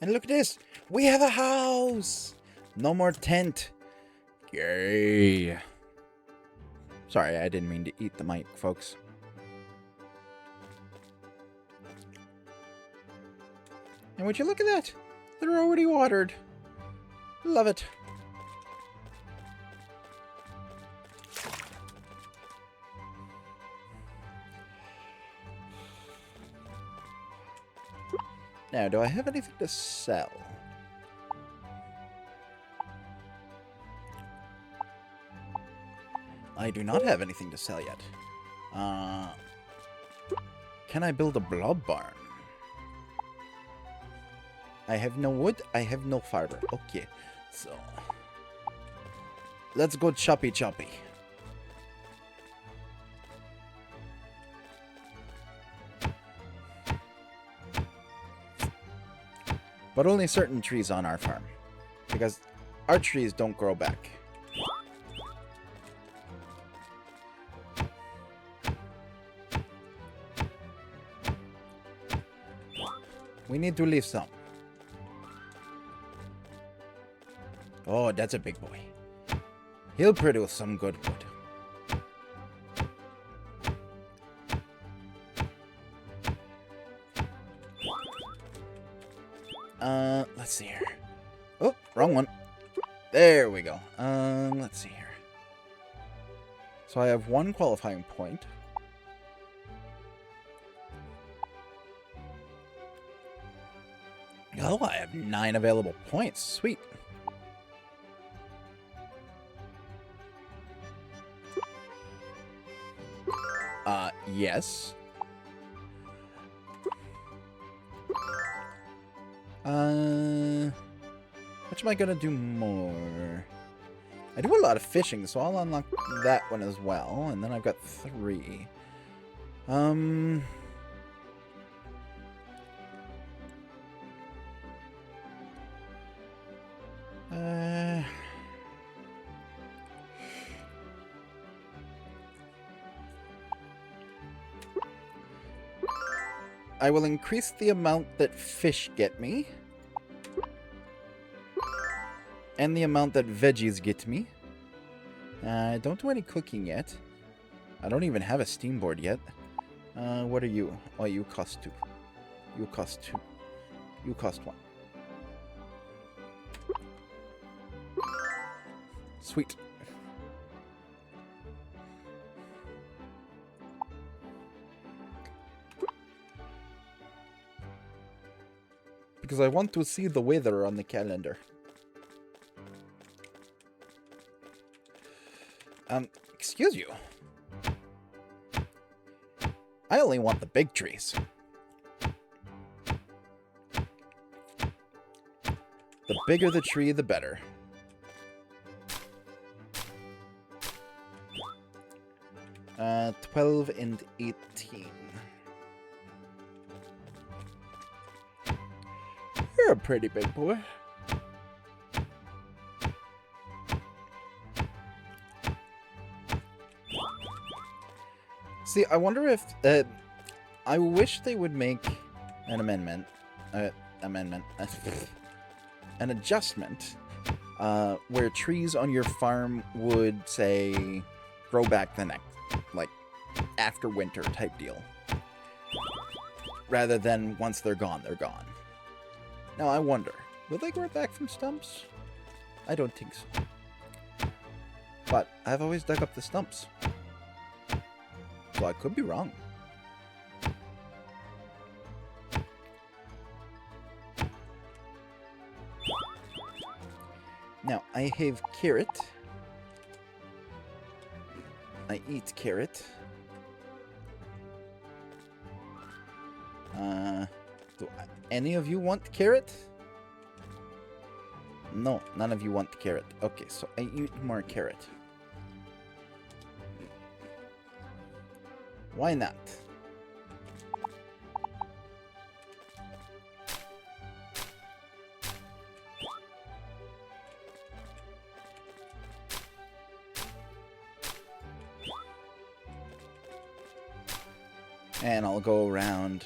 And look at this. We have a house. No more tent. Yay. Sorry, I didn't mean to eat the mic, folks. And would you look at that? They're already watered. Love it. Now, do I have anything to sell? I do not have anything to sell yet. Can I build a blob barn? I have no wood, I have no fiber. Okay, so... let's go choppy choppy. But only certain trees on our farm. Because our trees don't grow back. We need to leave some. Oh, that's a big boy. He'll produce some good wood. Let's see here. Oh, wrong one. There we go. Let's see here. So I have one qualifying point. Oh, I have 9 available points. Sweet. Yes. Which am I gonna do more? I do a lot of fishing, so I'll unlock that one as well. And then I've got 3. I will increase the amount that fish get me. And the amount that veggies get me. I don't do any cooking yet. I don't even have a steam board yet. What are you? Oh, you cost 2. You cost 2. You cost 1. Sweet. Because I want to see the weather on the calendar. Excuse you. I only want the big trees. The bigger the tree, the better. Uh, 12 and 18. You're a pretty big boy. See, I wonder if... I wish they would make an amendment. An adjustment. Where trees on your farm would, say, grow back the next... like, after winter type deal. Rather than once they're gone, they're gone. Now, I wonder, will they grow back from stumps? I don't think so. But I've always dug up the stumps. So I could be wrong. Now, I have carrot. I eat carrot. Do any of you want carrot? No, none of you want carrot. Okay, so I eat more carrot. Why not? And I'll go around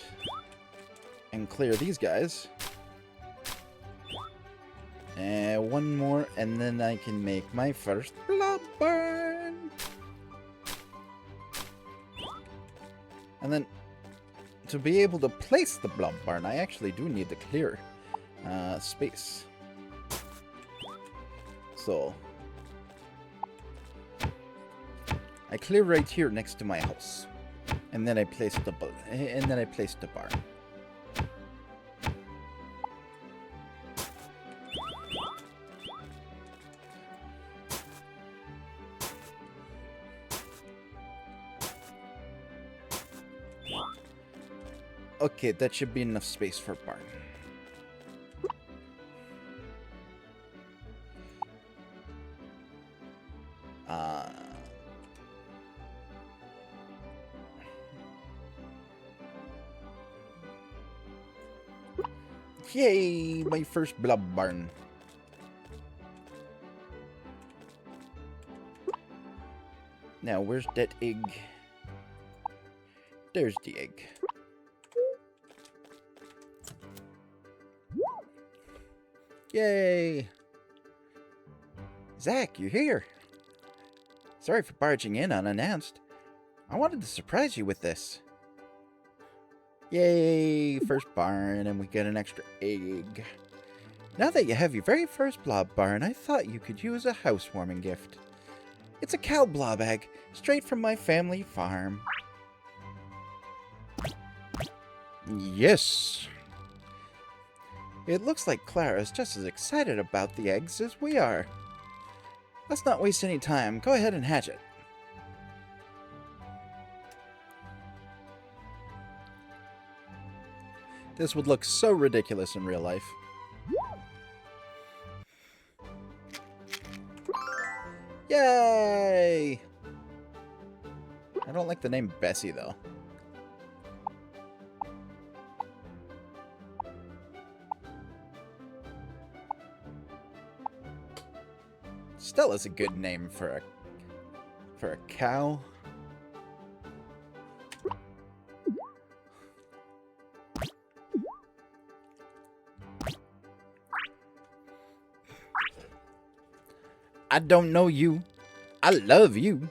and clear these guys. One more, and then I can make my first blob barn. And then, to be able to place the blob barn, I actually do need to clear space. So, I clear right here next to my house, and then I place the barn. Okay, that should be enough space for barn. Yay! My first blob barn. Now, where's that egg? There's the egg. Yay! Zach, you're here. Sorry for barging in unannounced. I wanted to surprise you with this. Yay! First barn, and we get an extra egg. Now that you have your very first blob barn, I thought you could use a housewarming gift. It's a cow blob egg, straight from my family farm. Yes! It looks like Clara's just as excited about the eggs as we are. Let's not waste any time. Go ahead and hatch it. This would look so ridiculous in real life. Yay! I don't like the name Bessie, though. Stella's a good name for a cow. I don't know you. I love you.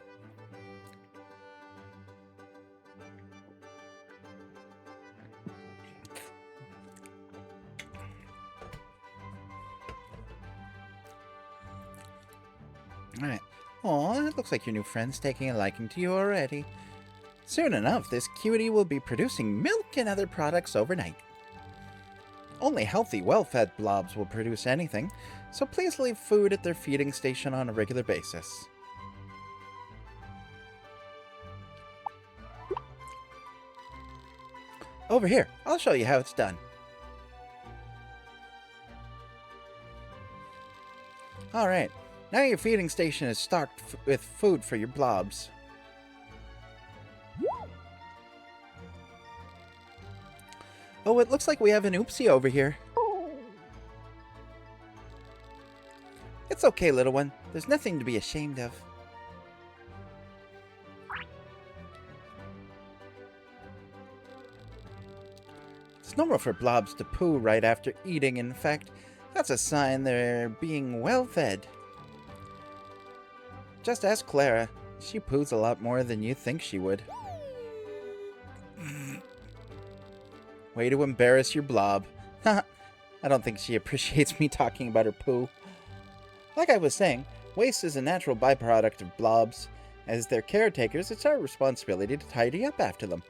Alright. Aw, it looks like your new friend's taking a liking to you already. Soon enough, this cutie will be producing milk and other products overnight. Only healthy, well-fed blobs will produce anything, so please leave food at their feeding station on a regular basis. Over here, I'll show you how it's done. Alright, now your feeding station is stocked with food for your blobs. Oh, it looks like we have an oopsie over here. It's okay, little one. There's nothing to be ashamed of. It's normal for blobs to poo right after eating. In fact, that's a sign they're being well fed. Just ask Clara. She poos a lot more than you think she would. Way to embarrass your blob. I don't think she appreciates me talking about her poo. Like I was saying, waste is a natural byproduct of blobs. As their caretakers, it's our responsibility to tidy up after them.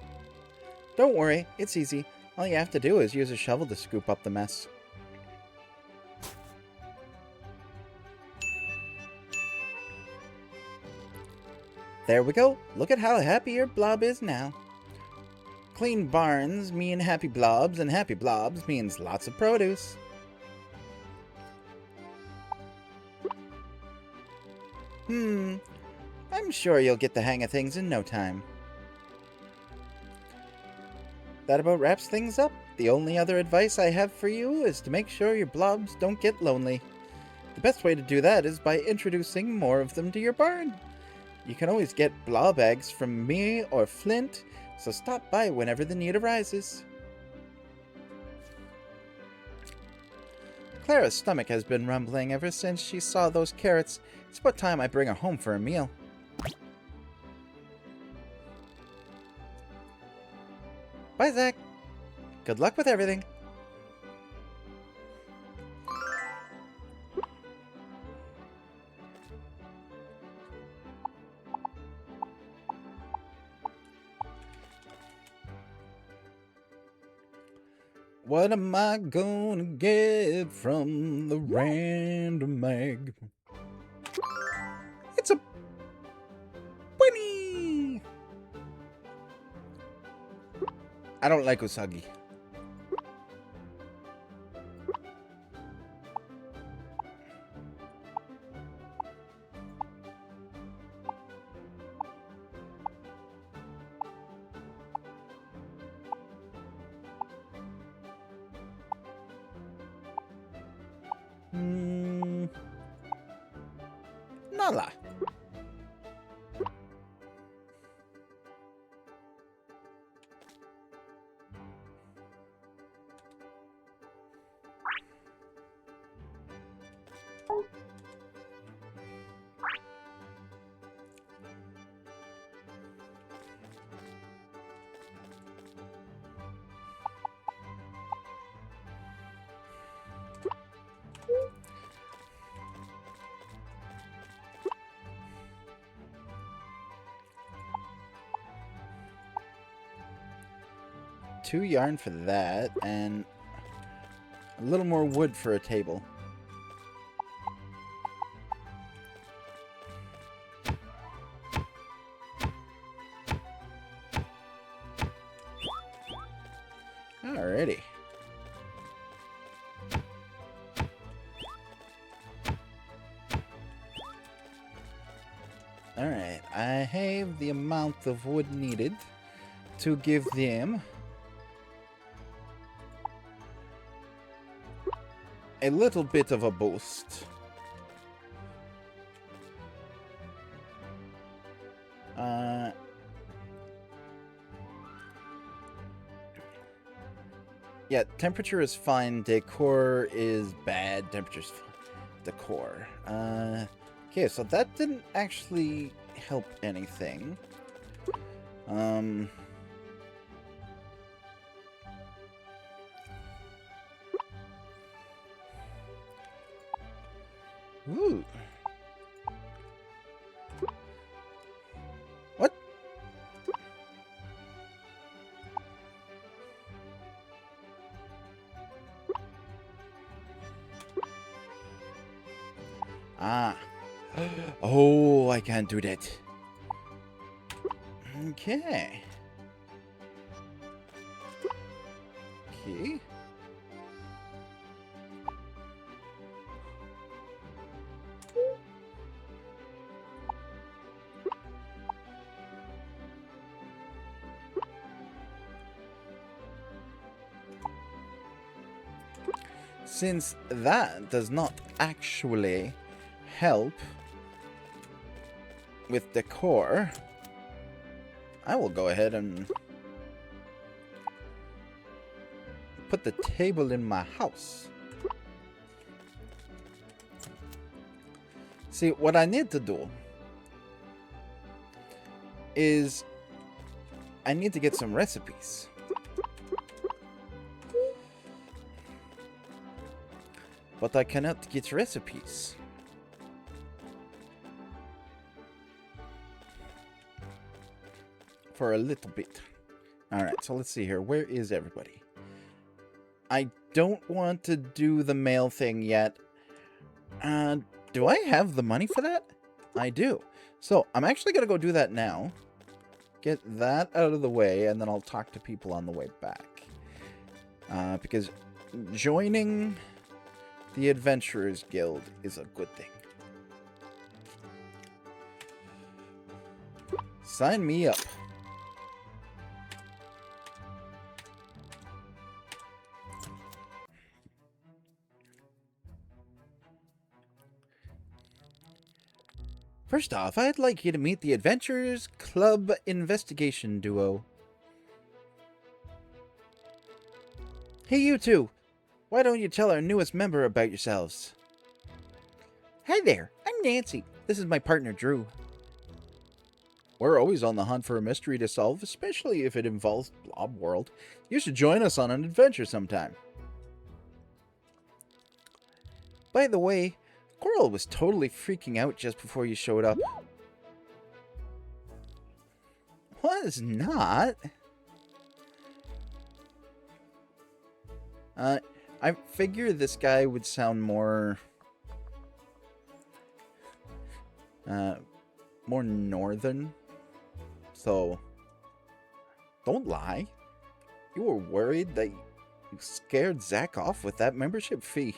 Don't worry, it's easy. All you have to do is use a shovel to scoop up the mess. There we go. Look at how happy your blob is now. Clean barns mean happy blobs, and happy blobs means lots of produce. I'm sure you'll get the hang of things in no time. That about wraps things up. The only other advice I have for you is to make sure your blobs don't get lonely. The best way to do that is by introducing more of them to your barn. You can always get blob eggs from me or Flint, so stop by whenever the need arises. Clara's stomach has been rumbling ever since she saw those carrots. It's about time I bring her home for a meal. Bye, Zach. Good luck with everything. What am I gonna get from the random egg? It's a bunny! I don't like Usagi. Nala. Two yarn for that, and a little more wood for a table. Alrighty. Alright, I have the amount of wood needed to give them a little bit of a boost. Yeah, temperature is fine. Decor is bad. Temperature's decor. Okay, so that didn't actually help anything. Ooh. What? Ah. Oh, I can't do that. Okay. Okay. Since that does not actually help with decor, I will go ahead and put the table in my house. See, what I need to do is I need to get some recipes. But I cannot get recipes. For a little bit. Alright, so let's see here. Where is everybody? I don't want to do the mail thing yet. Do I have the money for that? I do. So, I'm actually going to go do that now. Get that out of the way, and then I'll talk to people on the way back. Because joining the Adventurers Guild is a good thing. Sign me up. First off, I'd like you to meet the Adventurers Club Investigation Duo. Hey, you two! Why don't you tell our newest member about yourselves? Hi there, I'm Nancy. This is my partner, Drew. We're always on the hunt for a mystery to solve, especially if it involves Blob World. You should join us on an adventure sometime. By the way, Coral was totally freaking out just before you showed up. Was not. I figured this guy would sound more northern. So, don't lie. You were worried that you scared Zach off with that membership fee.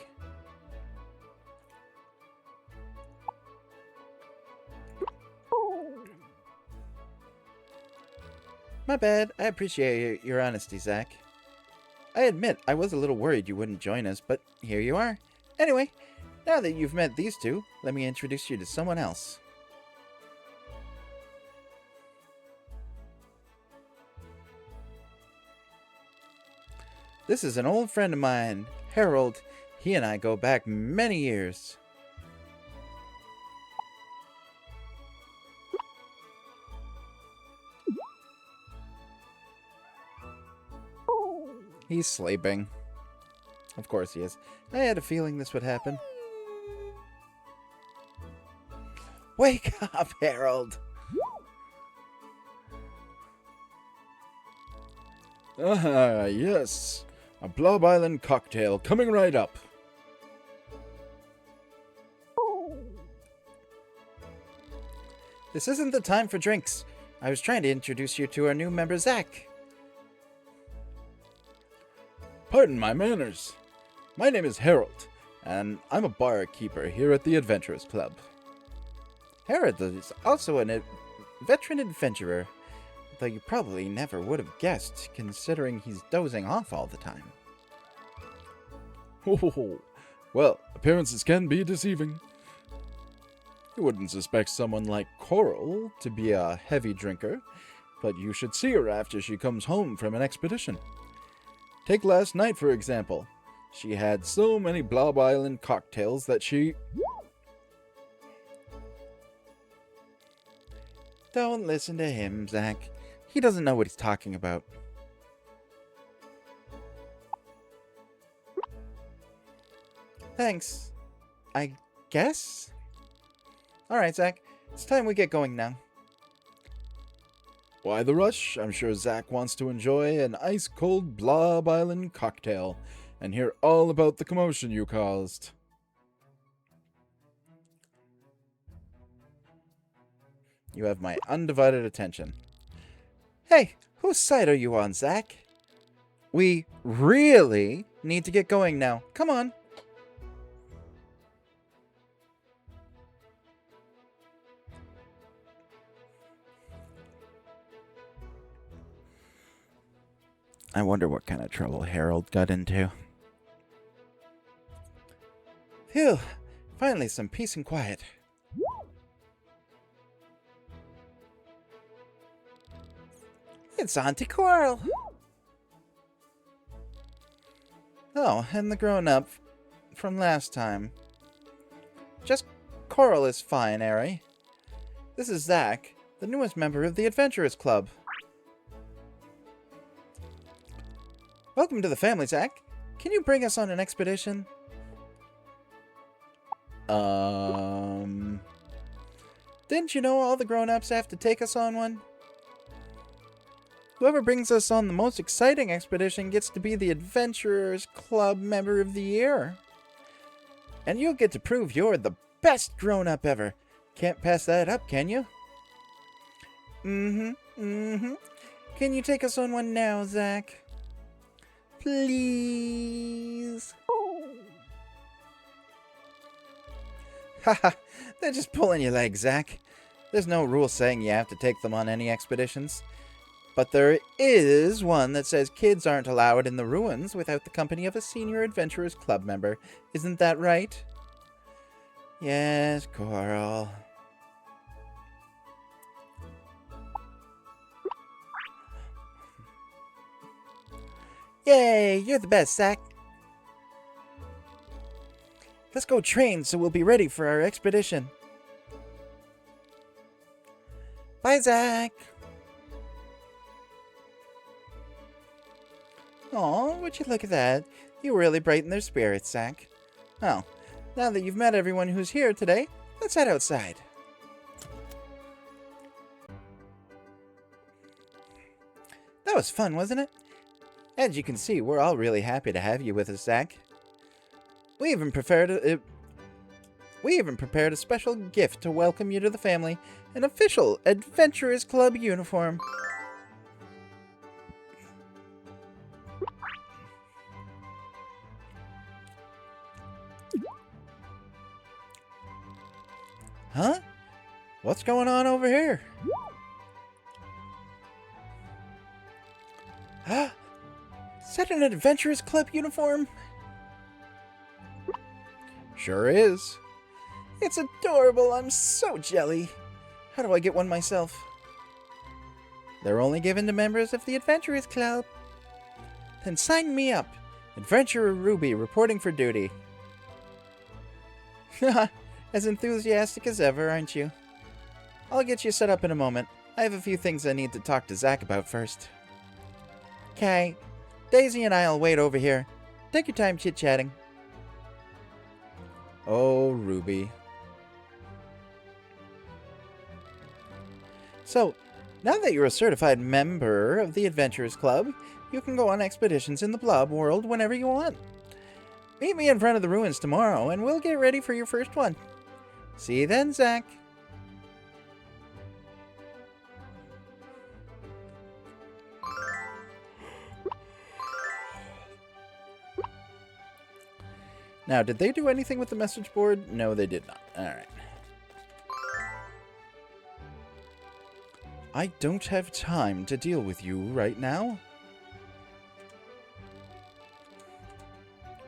My bad. I appreciate your honesty, Zach. I admit, I was a little worried you wouldn't join us, but here you are. Anyway, now that you've met these two, let me introduce you to someone else. This is an old friend of mine, Harold. He and I go back many years. He's sleeping. Of course he is. I had a feeling this would happen. Wake up, Harold! Ah, yes. A Blob Island cocktail coming right up. This isn't the time for drinks. I was trying to introduce you to our new member, Zach. Pardon my manners. My name is Harold, and I'm a barkeeper here at the Adventurers Club. Harold is also a veteran adventurer, though you probably never would have guessed, considering he's dozing off all the time. Oh, well, appearances can be deceiving. You wouldn't suspect someone like Coral to be a heavy drinker, but you should see her after she comes home from an expedition. Take last night, for example. She had so many Blob Island cocktails that she... Don't listen to him, Zach. He doesn't know what he's talking about. Thanks. I guess? Alright, Zach. It's time we get going now. Why the rush? I'm sure Zach wants to enjoy an ice-cold Blob Island cocktail and hear all about the commotion you caused. You have my undivided attention. Hey, whose side are you on, Zach? We really need to get going now. Come on. I wonder what kind of trouble Harold got into. Phew, finally some peace and quiet. It's Auntie Coral. Oh, and the grown-up from last time. Just Coral is fine, Ari. This is Zach, the newest member of the Adventurers Club. Welcome to the family, Zach. Can you bring us on an expedition? Didn't you know all the grown-ups have to take us on one? Whoever brings us on the most exciting expedition gets to be the Adventurers Club Member of the Year. And you'll get to prove you're the best grown-up ever. Can't pass that up, can you? Can you take us on one now, Zach? Please. Haha, they're just pulling your leg, Zach. There's no rule saying you have to take them on any expeditions. But there is one that says kids aren't allowed in the ruins without the company of a senior Adventurers Club member. Isn't that right? Yes, Coral. Yay, you're the best, Zach. Let's go train so we'll be ready for our expedition. Bye, Zach. Aw, would you look at that? You really brighten their spirits, Zach. Well, now that you've met everyone who's here today, let's head outside. That was fun, wasn't it? As you can see, we're all really happy to have you with us, Zach. We even prepared a special gift to welcome you to the family, an official Adventurers Club uniform. Huh? What's going on over here? Huh? Is that an Adventurers Club uniform? Sure is. It's adorable. I'm so jelly. How do I get one myself? They're only given to members of the Adventurers Club. Then sign me up. Adventurer Ruby reporting for duty. As enthusiastic as ever, aren't you? I'll get you set up in a moment. I have a few things I need to talk to Zach about first. Okay. Daisy and I'll wait over here. Take your time chit-chatting. Oh, Ruby. So, now that you're a certified member of the Adventurers Club, you can go on expeditions in the Blob world whenever you want. Meet me in front of the ruins tomorrow, and we'll get ready for your first one. See you then, Zach. Now, did they do anything with the message board? No, they did not. Alright. I don't have time to deal with you right now.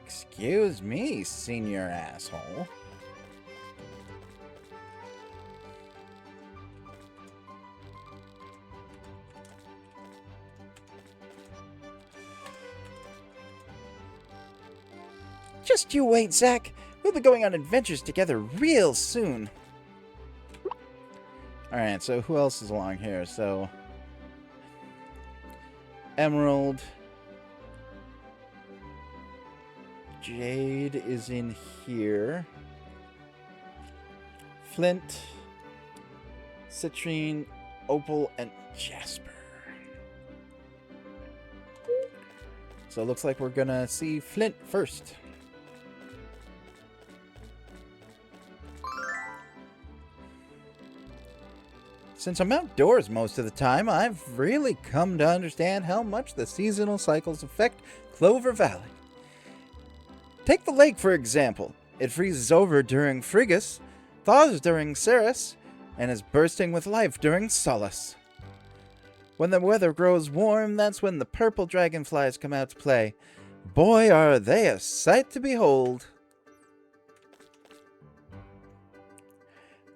Excuse me, senior asshole. Just you wait, Zach. We'll be going on adventures together real soon. Alright, so who else is along here? So, Emerald. Jade is in here. Flint, Citrine, Opal, and Jasper. So it looks like we're gonna see Flint first. Since I'm outdoors most of the time, I've really come to understand how much the seasonal cycles affect Clover Valley. Take the lake, for example. It freezes over during Frigus, thaws during Ceres, and is bursting with life during Solace. When the weather grows warm, that's when the purple dragonflies come out to play. Boy, are they a sight to behold.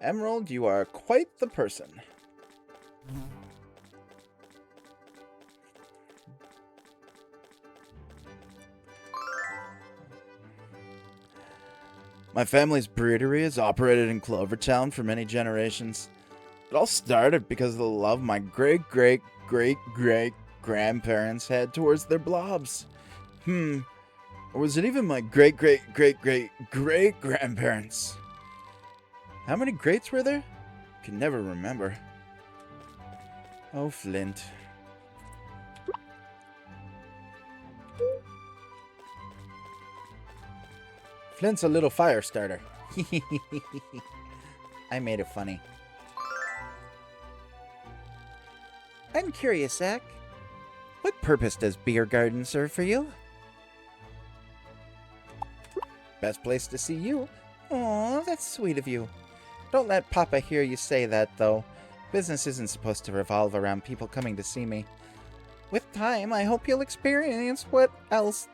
Emerald, you are quite the person. My family's breedery has operated in Clover Town for many generations. It all started because of the love my great-great-great-great-grandparents had towards their blobs. Or was it even my great-great-great-great-great-grandparents? How many greats were there? Can never remember. Oh, Flint. Flint's a little fire starter. I made it funny. I'm curious, Zach. What purpose does Beer Garden serve for you? Best place to see you. Aw, that's sweet of you. Don't let Papa hear you say that, though. Business isn't supposed to revolve around people coming to see me. With time, I hope you'll experience what else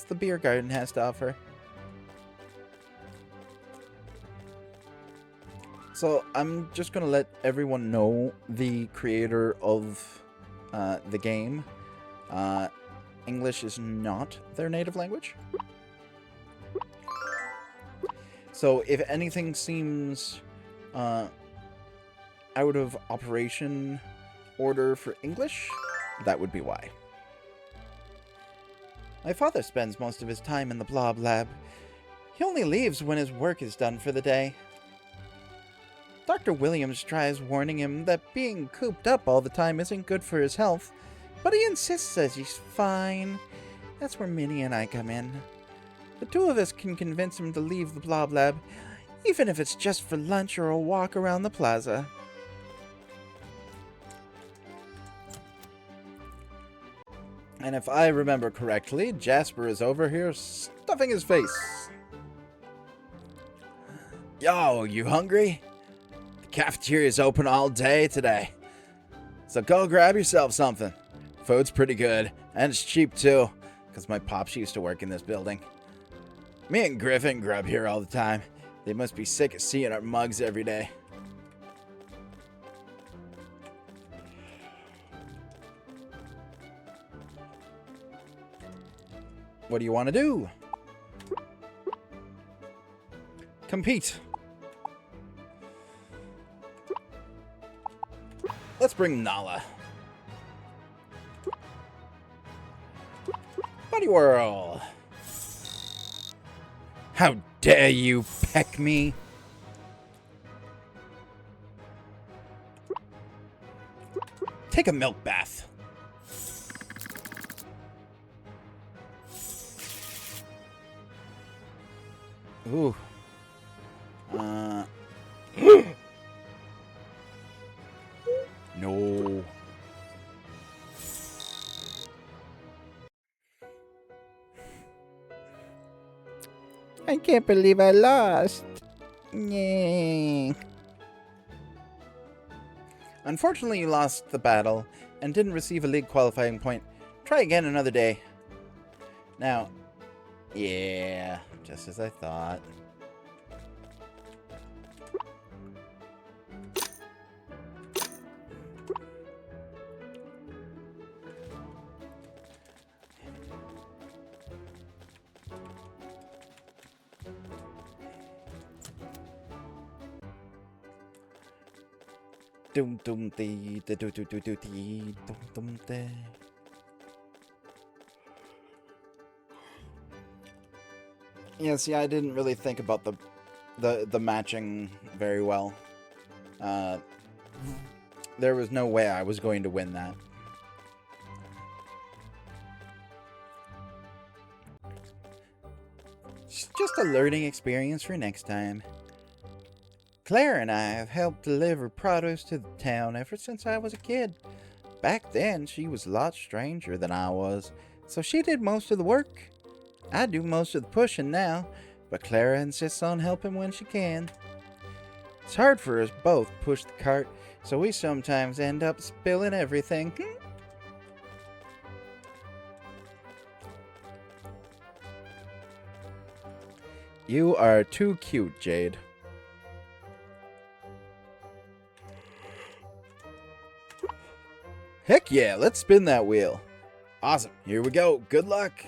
the Beer Garden has to offer. So, I'm just going to let everyone know the creator of the game. English is not their native language. So if anything seems out of operation order for English, that would be why. My father spends most of his time in the Blob Lab. He only leaves when his work is done for the day. Dr. Williams tries warning him that being cooped up all the time isn't good for his health, but he insists that he's fine. That's where Minnie and I come in. The two of us can convince him to leave the Blob Lab, even if it's just for lunch or a walk around the plaza. And if I remember correctly, Jasper is over here stuffing his face. Yo, you hungry? The cafeteria's open all day today, so go grab yourself something. Food's pretty good, and it's cheap too, because my pops used to work in this building. Me and Griffin grub here all the time. They must be sick of seeing our mugs every day. What do you want to do? Compete. Let's bring Nala. Buddy Whirl. How dare you peck me? Take a milk bath. Ooh. No. I can't believe I lost. Yay. Unfortunately, you lost the battle and didn't receive a league qualifying point. Try again another day. Now, yeah, just as I thought. Dum dum dee da do do do do dee dum dum dee. Yeah, see, I didn't really think about the matching very well. There was no way I was going to win that. It's just a learning experience for next time. Claire and I have helped deliver produce to the town ever since I was a kid. Back then, she was a lot stranger than I was, so she did most of the work. I do most of the pushing now, but Clara insists on helping when she can. It's hard for us both to push the cart, so we sometimes end up spilling everything. You are too cute, Jade. Heck yeah, let's spin that wheel. Awesome, here we go. Good luck.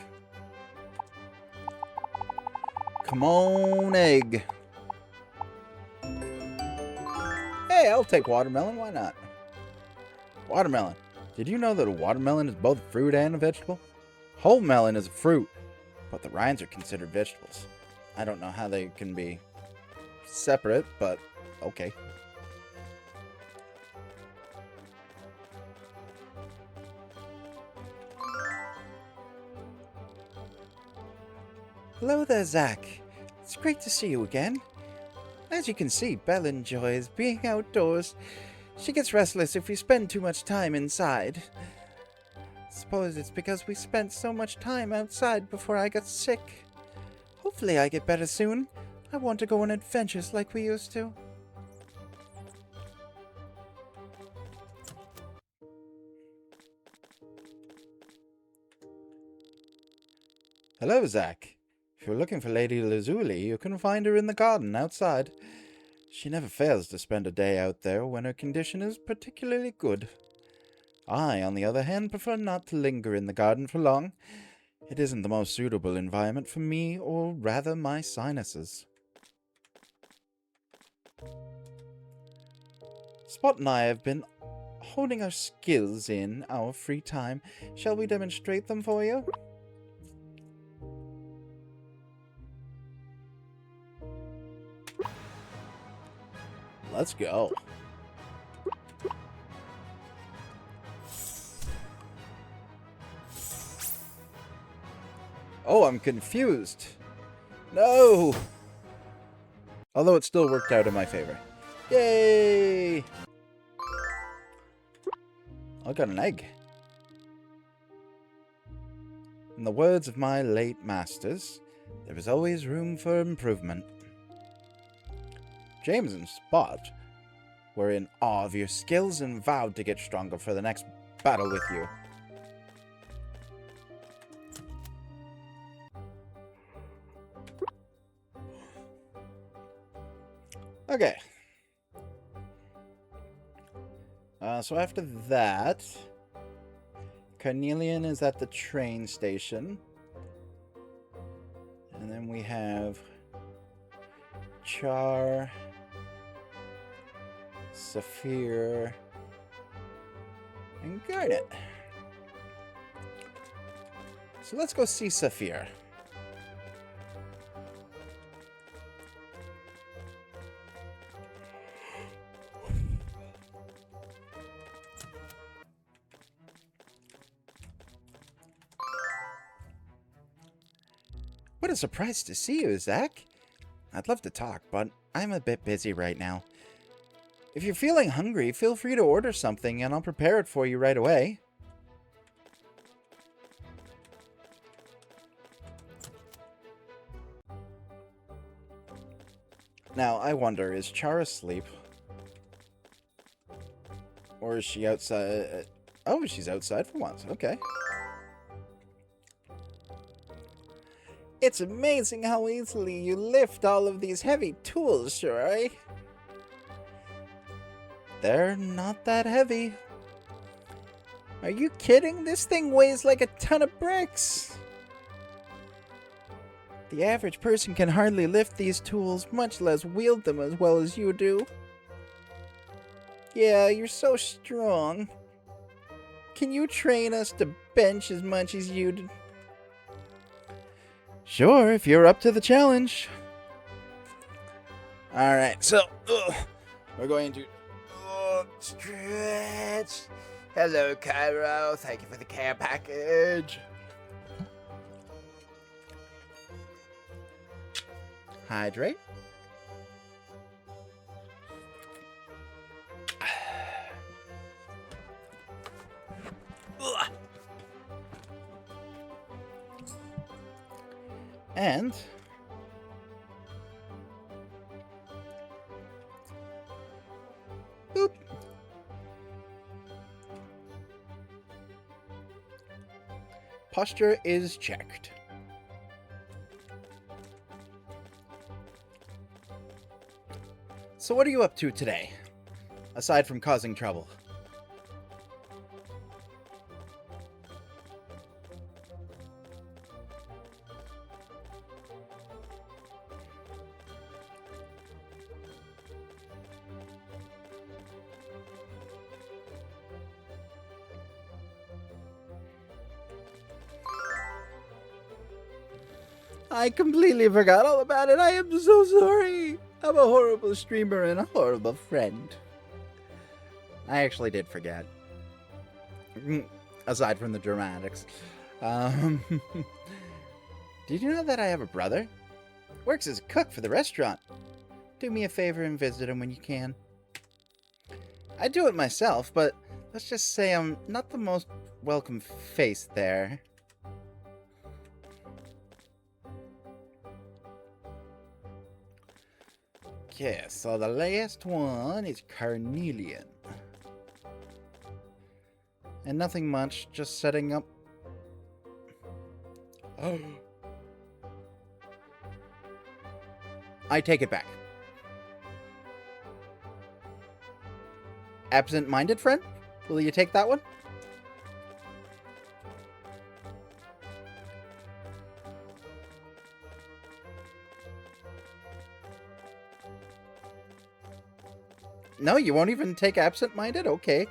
Come on, egg. Hey, I'll take watermelon. Why not? Watermelon. Did you know that a watermelon is both a fruit and a vegetable? Whole melon is a fruit, but the rinds are considered vegetables. I don't know how they can be separate, but okay. Hello there, Zach. It's great to see you again. As you can see, Belle enjoys being outdoors. She gets restless if we spend too much time inside. Suppose it's because we spent so much time outside before I got sick. Hopefully I get better soon. I want to go on adventures like we used to. Hello, Zach. If you're looking for Lady Lazuli, you can find her in the garden outside. She never fails to spend a day out there when her condition is particularly good. I, on the other hand, prefer not to linger in the garden for long. It isn't the most suitable environment for me, or rather my sinuses. Spot and I have been honing our skills in our free time. Shall we demonstrate them for you? Let's go. Oh, I'm confused. No! Although it still worked out in my favor. Yay! I got an egg. In the words of my late masters, there is always room for improvement. James and Spot were in awe of your skills and vowed to get stronger for the next battle with you. Okay. So after that, Carnelian is at the train station. And then we have Char, Saphir, and Garnet. So let's go see Saphir. What a surprise to see you, Zach. I'd love to talk, but I'm a bit busy right now. If you're feeling hungry, feel free to order something and I'll prepare it for you right away. Now, I wonder, is Char asleep? Or is she outside? Oh, she's outside for once. Okay. It's amazing how easily you lift all of these heavy tools, Shirai. They're not that heavy. Are you kidding? This thing weighs like a ton of bricks. The average person can hardly lift these tools, much less wield them as well as you do. Yeah, you're so strong. Can you train us to bench as much as you do? Sure, if you're up to the challenge. Alright, so we're going to stretch. Hello, Cairo. Thank you for the care package. Hydrate. And boop. Posture is checked. So what are you up to today, aside from causing trouble? I completely forgot all about it. I am so sorry. I'm a horrible streamer and a horrible friend. I actually did forget. Aside from the dramatics. Did you know that I have a brother? Works as a cook for the restaurant. Do me a favor and visit him when you can. I do it myself, but let's just say I'm not the most welcome face there. Okay, so the last one is Carnelian. And nothing much, just setting up. Oh. I take it back. Absent-minded friend? Will you take that one? No, you won't even take absent-minded? Okay.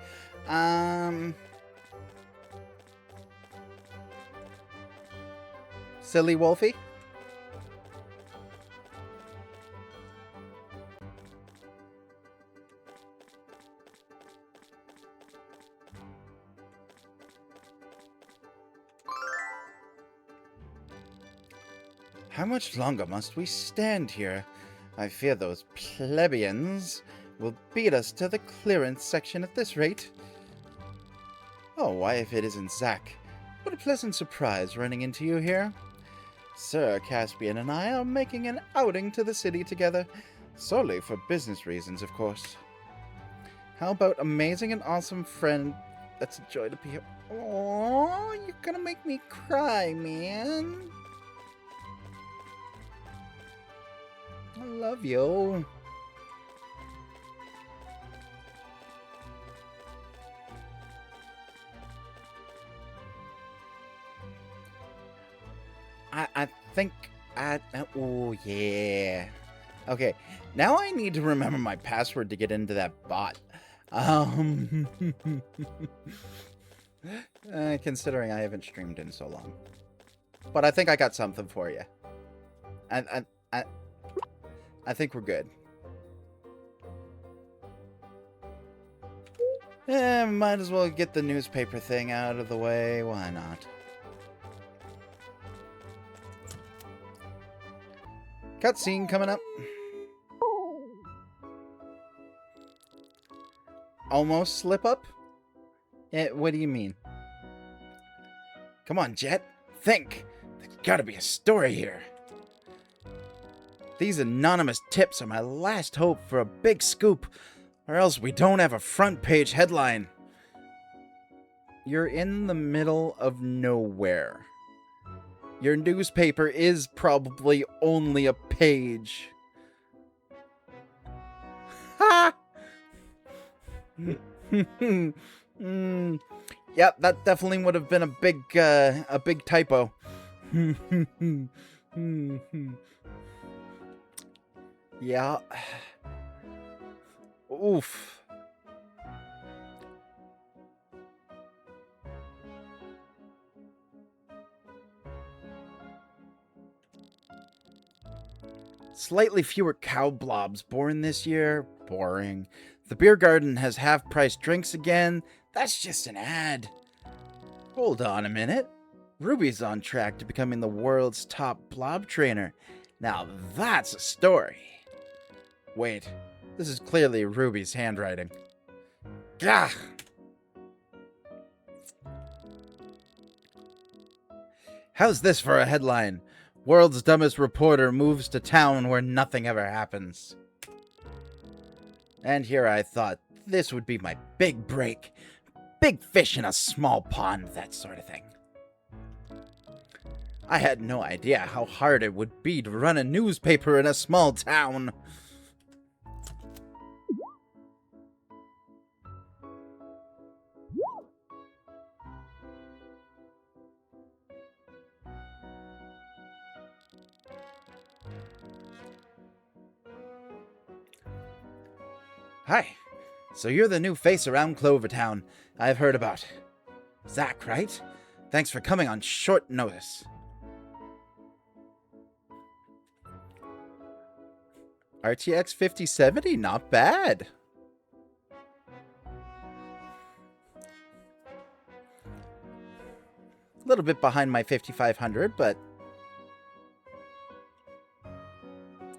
Silly Wolfie? How much longer must we stand here? I fear those plebeians will beat us to the clearance section at this rate. Oh, why if it isn't Zack? What a pleasant surprise running into you here. Sir Caspian and I are making an outing to the city together, solely for business reasons, of course. How about amazing and awesome friend? That's a joy to be here. Oh, you're gonna make me cry, man. I love you. I think oh yeah. Okay, now I need to remember my password to get into that bot. Considering I haven't streamed in so long. But I think I got something for you. I think we're good. Might as well get the newspaper thing out of the way. Why not? Cutscene coming up. Almost slip up? What do you mean? Come on, Jet. Think. There's gotta be a story here. These anonymous tips are my last hope for a big scoop, or else we don't have a front page headline. You're in the middle of nowhere. Your newspaper is probably only a page. Ha! Yep, that definitely would have been a big typo. Yeah. Oof. Slightly fewer cow blobs born this year. Boring. The beer garden has half-price drinks again. That's just an ad. Hold on a minute. Ruby's on track to becoming the world's top blob trainer. Now that's a story. Wait, this is clearly Ruby's handwriting. Gah! How's this for a headline? World's dumbest reporter moves to town where nothing ever happens. And here I thought this would be my big break. Big fish in a small pond, that sort of thing. I had no idea how hard it would be to run a newspaper in a small town. Hi. So you're the new face around Clover Town I've heard about. Zack, right? Thanks for coming on short notice. RTX 5070, not bad. A little bit behind my 5500, but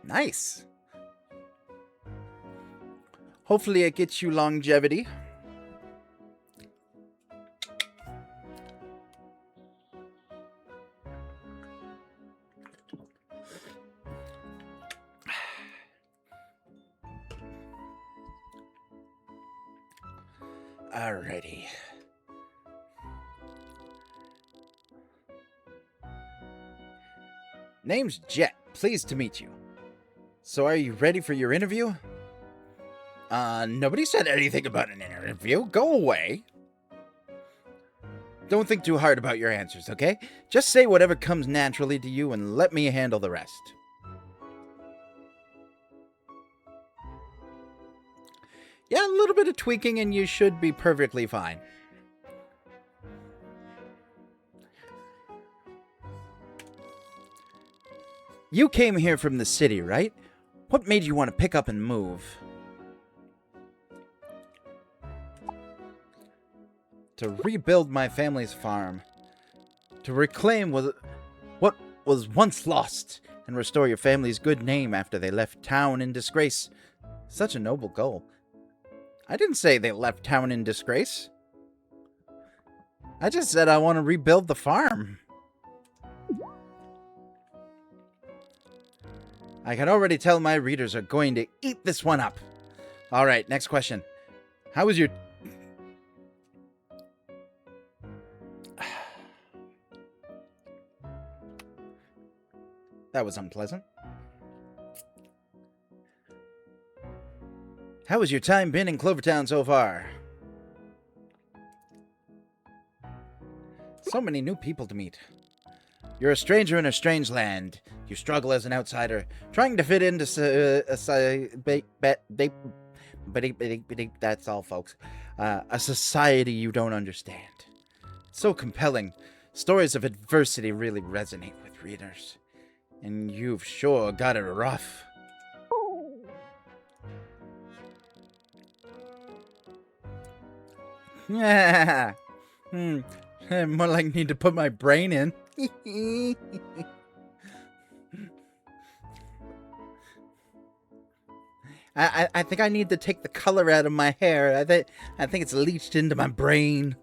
nice. Hopefully it gets you longevity. Alrighty. Name's Jet. Pleased to meet you. So are you ready for your interview? Nobody said anything about an interview. Go away. Don't think too hard about your answers, okay? Just say whatever comes naturally to you and let me handle the rest. Yeah, a little bit of tweaking and you should be perfectly fine. You came here from the city, right? What made you want to pick up and move? To rebuild my family's farm. To reclaim what was once lost and restore your family's good name after they left town in disgrace. Such a noble goal. I didn't say they left town in disgrace. I just said I want to rebuild the farm. I can already tell my readers are going to eat this one up. Alright, next question. How was your... That was unpleasant. How has your time been in Clover Town so far? So many new people to meet. You're a stranger in a strange land. You struggle as an outsider, trying to fit into that's all, folks. A society you don't understand. So compelling. Stories of adversity really resonate with readers. And you've sure got it rough. Yeah. More like need to put my brain in. I think I need to take the color out of my hair. I think it's leached into my brain.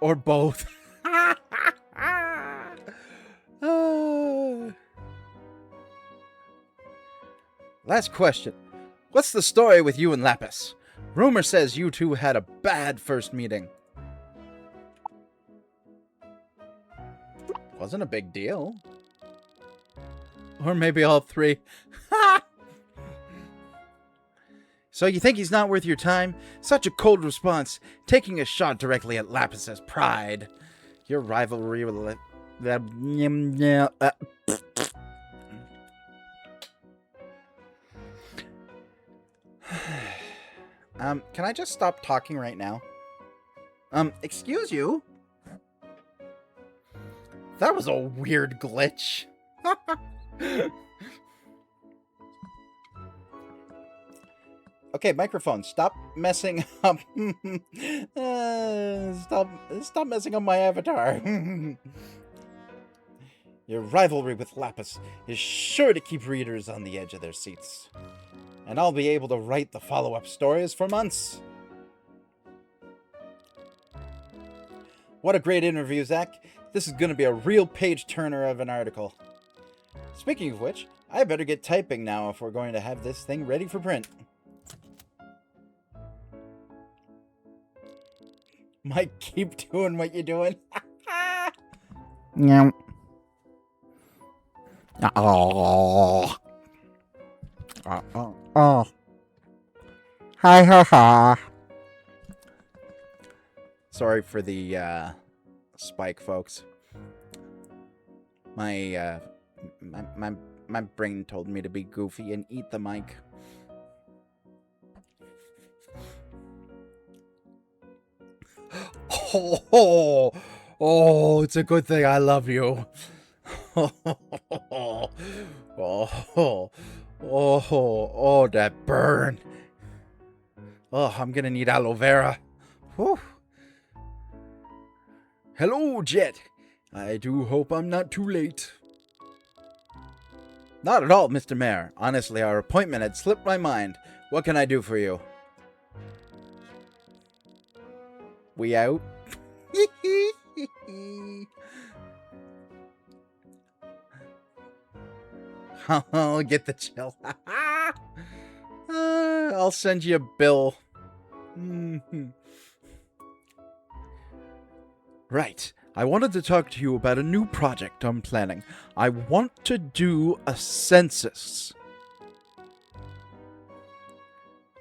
Or both. Last question. What's the story with you and Lapis? Rumor says you two had a bad first meeting. Wasn't a big deal. Or maybe all three. So you think he's not worth your time? Such a cold response, taking a shot directly at Lapis's pride. Your rivalry with... Can I just stop talking right now? Excuse you? That was a weird glitch. Okay, microphone, stop messing up. Stop messing up my avatar. Your rivalry with Lapis is sure to keep readers on the edge of their seats. And I'll be able to write the follow-up stories for months. What a great interview, Zach. This is going to be a real page-turner of an article. Speaking of which, I better get typing now if we're going to have this thing ready for print. Mike, keep doing what you're doing. Yeah. Oh. Oh. Hi, ha, ha. Sorry for the spike, folks. My brain told me to be goofy and eat the mic. Oh, it's a good thing I love you. Oh, that burn. Oh, I'm gonna need aloe vera. Whew. Hello, Jet. I do hope I'm not too late. Not at all, Mr. Mayor. Honestly, our appointment had slipped my mind. What can I do for you? We out? I'll get the chill. I'll send you a bill. Right. I wanted to talk to you about a new project I'm planning. I want to do a census.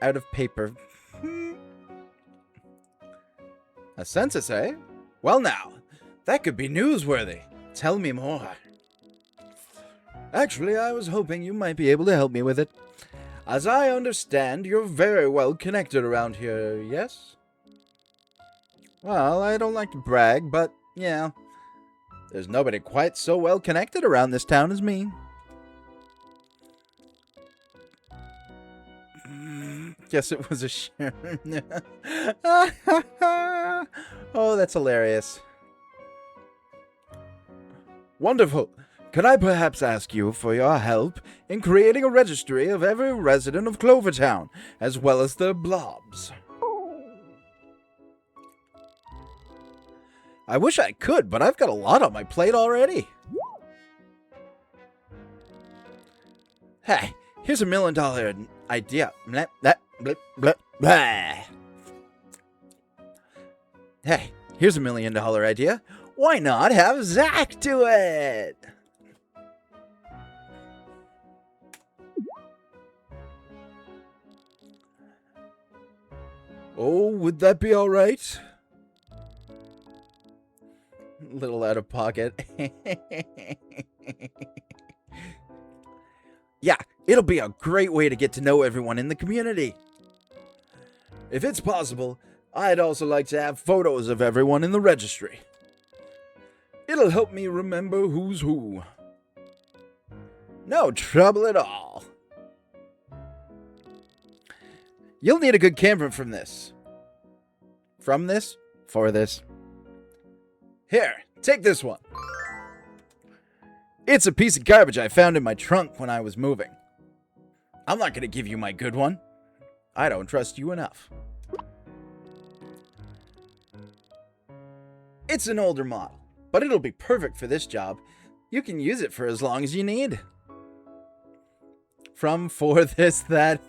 Out of paper. A census, eh? Well now, that could be newsworthy. Tell me more. Actually, I was hoping you might be able to help me with it. As I understand, you're very well connected around here, yes? Well, I don't like to brag, but yeah. There's nobody quite so well connected around this town as me. Guess it was a share. Oh, that's hilarious. Wonderful. Could I perhaps ask you for your help in creating a registry of every resident of Clover Town, as well as their blobs? I wish I could, but I've got a lot on my plate already. Hey, here's $1 million idea. Blah, blah, blah, blah, blah. Hey, here's $1 million idea. Why not have Zach do it? Oh, would that be all right? Little out of pocket. Yeah, it'll be a great way to get to know everyone in the community. If it's possible, I'd also like to have photos of everyone in the registry. It'll help me remember who's who. No trouble at all. You'll need a good camera from this. From this? For this. Here, take this one. It's a piece of garbage I found in my trunk when I was moving. I'm not going to give you my good one. I don't trust you enough. It's an older model, but it'll be perfect for this job. You can use it for as long as you need. From for this, that.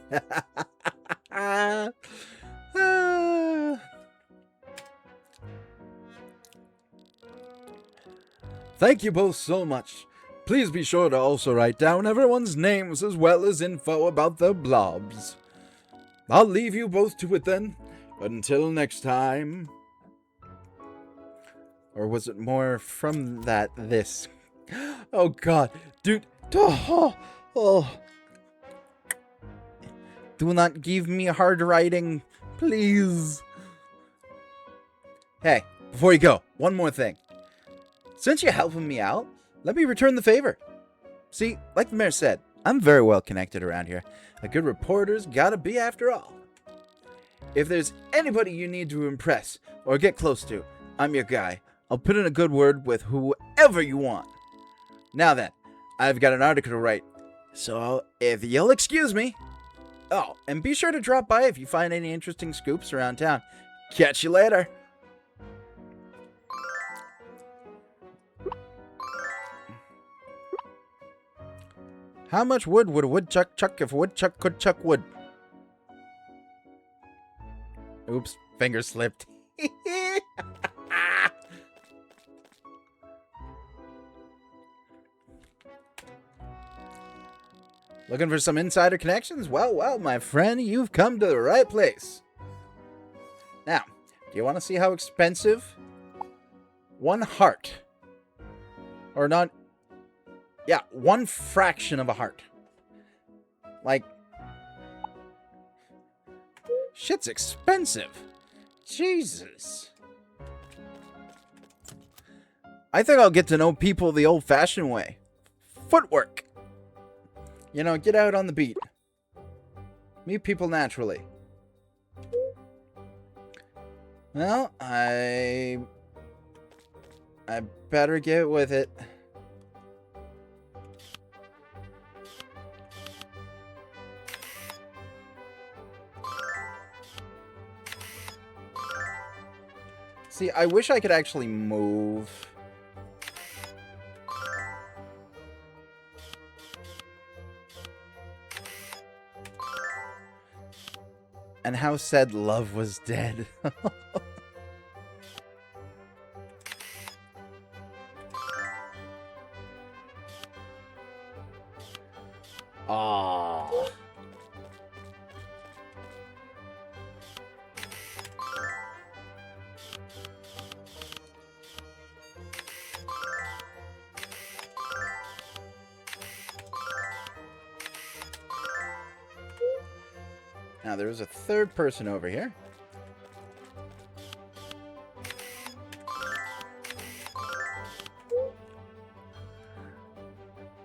Thank you both so much. Please be sure to also write down everyone's names as well as info about their blobs. I'll leave you both to it then. Until next time. Or was it more from that this? Oh god, dude. Oh. Do not give me hard writing, please. Hey, before you go, one more thing. Since you're helping me out, let me return the favor. See, like the mayor said, I'm very well connected around here. A good reporter's gotta be after all. If there's anybody you need to impress or get close to, I'm your guy. I'll put in a good word with whoever you want. Now then, I've got an article to write, so if you'll excuse me. Oh, and be sure to drop by if you find any interesting scoops around town. Catch you later. How much wood would a woodchuck chuck if a woodchuck could chuck wood? Oops, finger slipped. Looking for some insider connections? Well, my friend, you've come to the right place. Now, do you want to see how expensive? 1 heart. Or not... Yeah, 1 fraction of a heart. Like... Shit's expensive. Jesus. I think I'll get to know people the old-fashioned way. Footwork. You know, get out on the beat. Meet people naturally. Well, I better get with it. See, I wish I could actually move. And how said love was dead. Aww. Now, there is a third person over here.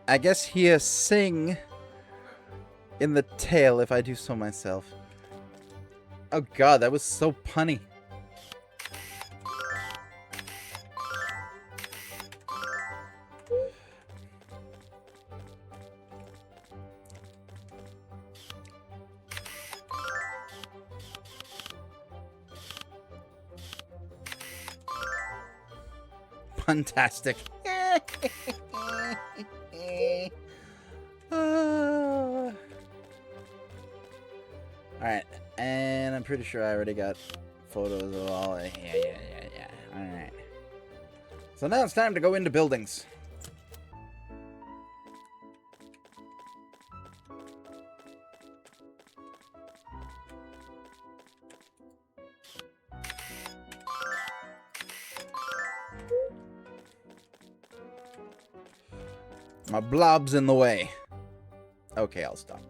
I guess he'll sing in the tail if I do so myself. Oh god, that was so punny. Fantastic. Alright, and I'm pretty sure I already got photos of all. Yeah. Alright. So now it's time to go into buildings. My blob's in the way. Okay, I'll stop.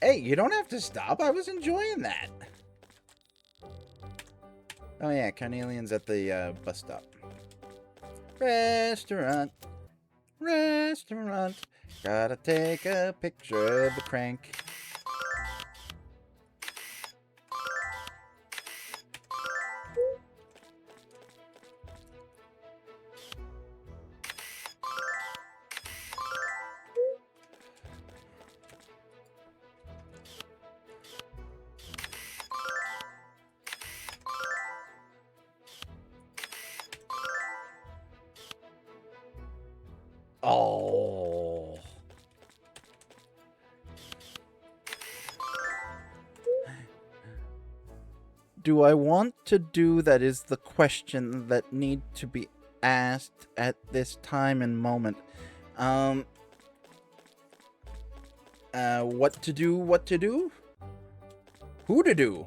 Hey, you don't have to stop. I was enjoying that. Oh yeah, Carnelian's at the bus stop. Restaurant. Gotta take a picture of the crank. Oh. Do I want to do that is the question that need to be asked at this time and moment. What to do? Who to do?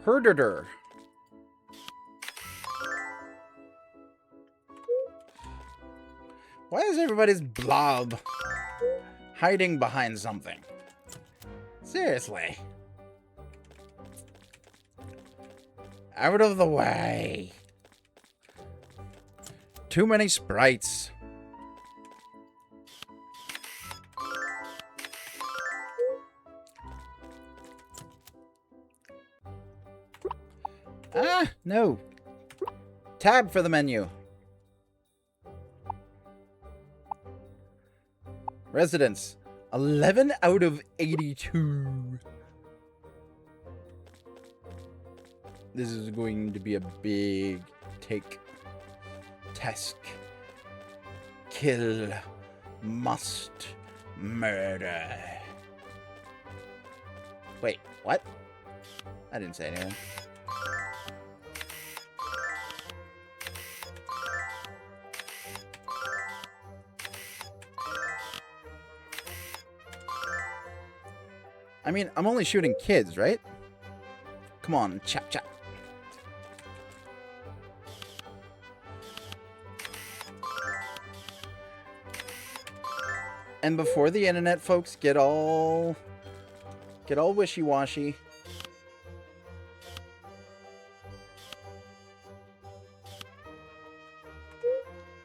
Herder. Why is everybody's blob hiding behind something? Seriously. Out of the way. Too many sprites. Ah, no. Tab for the menu. Residents. 11 out of 82. This is going to be a big take. Task. Kill. Must. Murder. Wait, what? I didn't say anything. I mean, I'm only shooting kids, right? Come on, chap. And before the internet folks get all wishy-washy,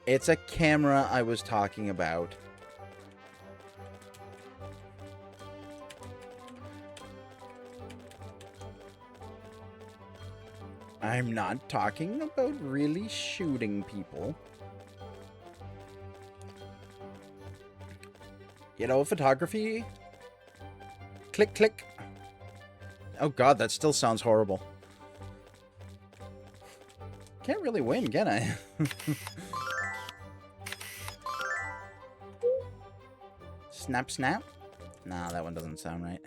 it's a camera I was talking about. I'm not talking about really shooting people. You know, photography. Click. Oh god, that still sounds horrible. Can't really win, can I? Snap. Nah, that one doesn't sound right.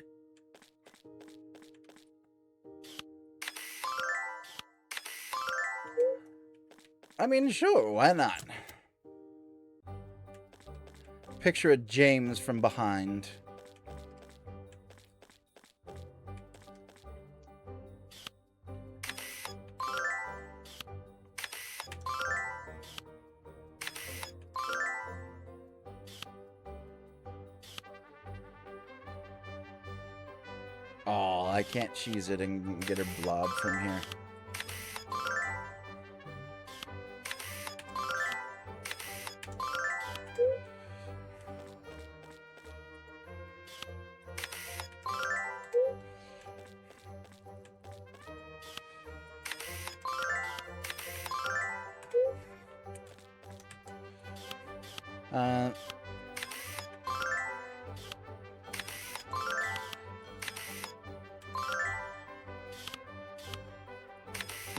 I mean, sure, why not? Picture of James from behind. I can't cheese it and get a blob from here.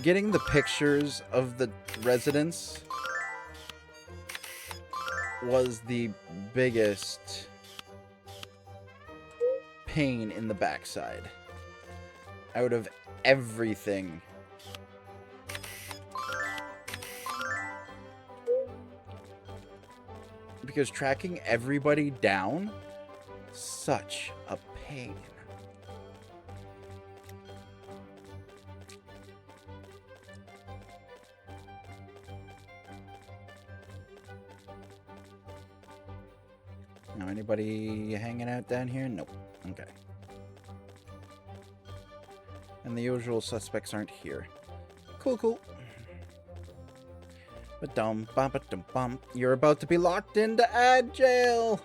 Getting the pictures of the residents was the biggest pain in the backside out of everything. Because tracking everybody down, such a pain. Now, anybody hanging out down here? Nope. Okay. And the usual suspects aren't here. Cool, cool. Ba-dum, ba-ba-dum-bum. You're about to be locked into ad jail!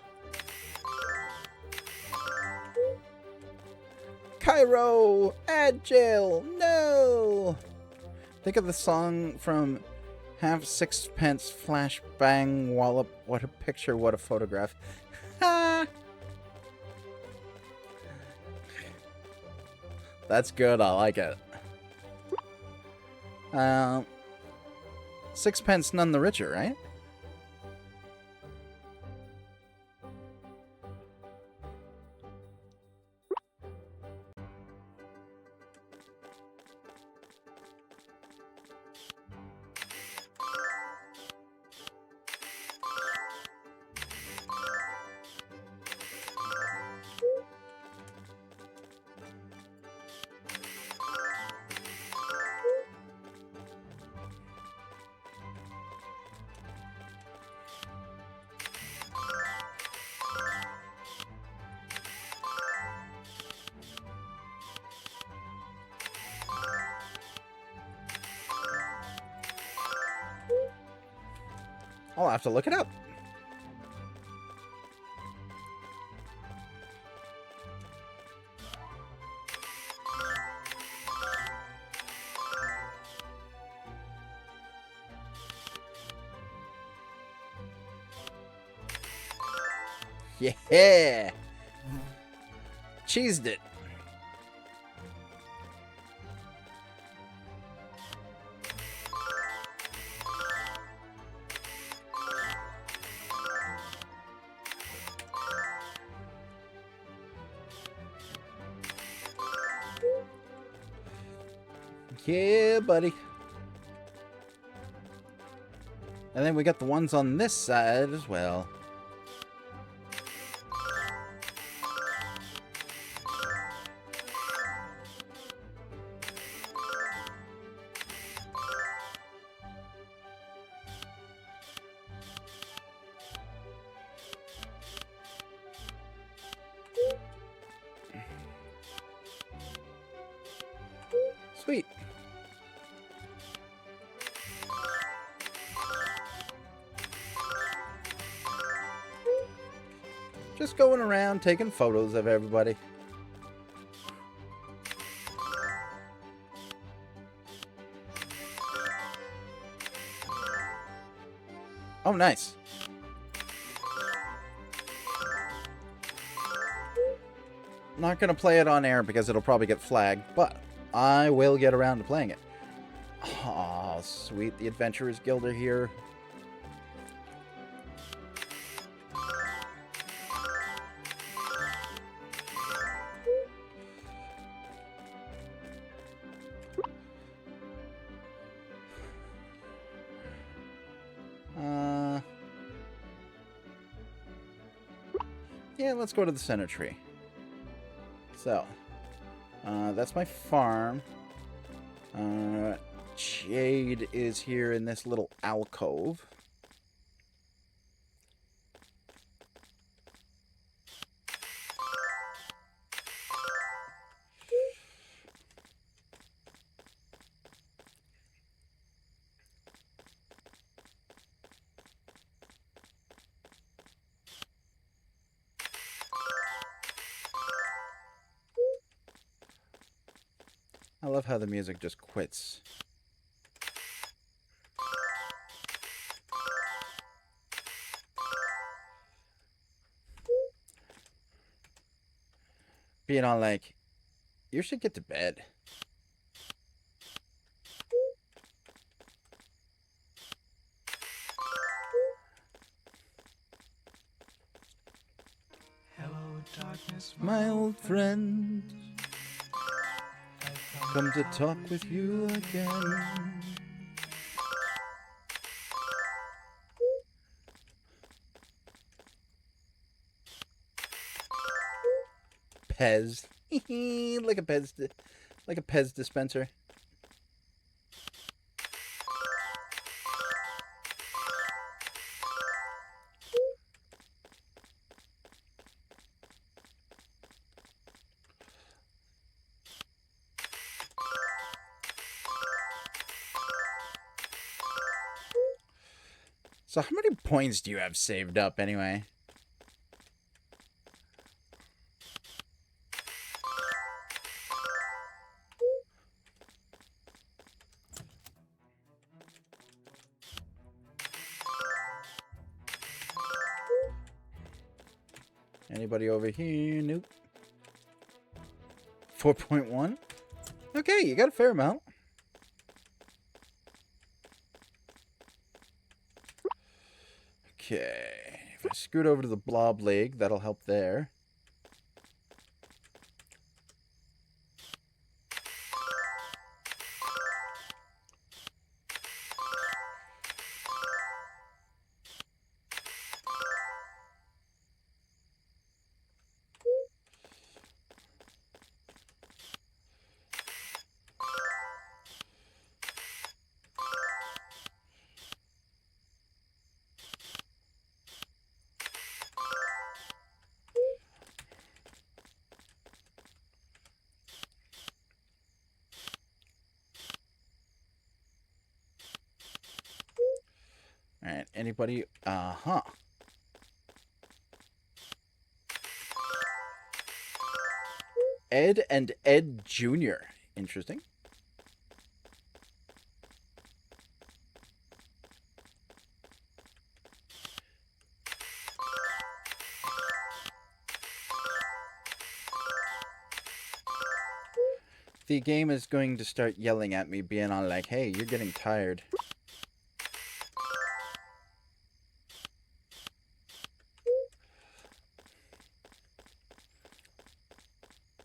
Cairo! Ad jail! No! Think of the song from Half Sixpence Flash Bang Wallop. What a picture, what a photograph. Ha! That's good, I like it. Sixpence none the richer, right? I'll have to look it up. Yeah! Cheesed it. Yeah, buddy. And then we got the ones on this side as well. Sweet. Just going around taking photos of everybody. Oh, nice. Not going to play it on air because it'll probably get flagged, but I will get around to playing it. Aw, sweet. The Adventurers Guild are here. Yeah, let's go to the center tree. So, that's my farm. Jade is here in this little alcove. I love how the music just quits. Being all like, you should get to bed. Hello, darkness, My old friend, come to talk with you again. Pez. like a Pez dispenser. So how many points do you have saved up anyway? Anybody over here? Nope. 4.1? Okay, you got a fair amount. Okay. If I scoot over to the Blob League, that'll help there. Alright, anybody? Uh-huh. Ed and Ed Jr. Interesting. The game is going to start yelling at me, being on like, hey, you're getting tired.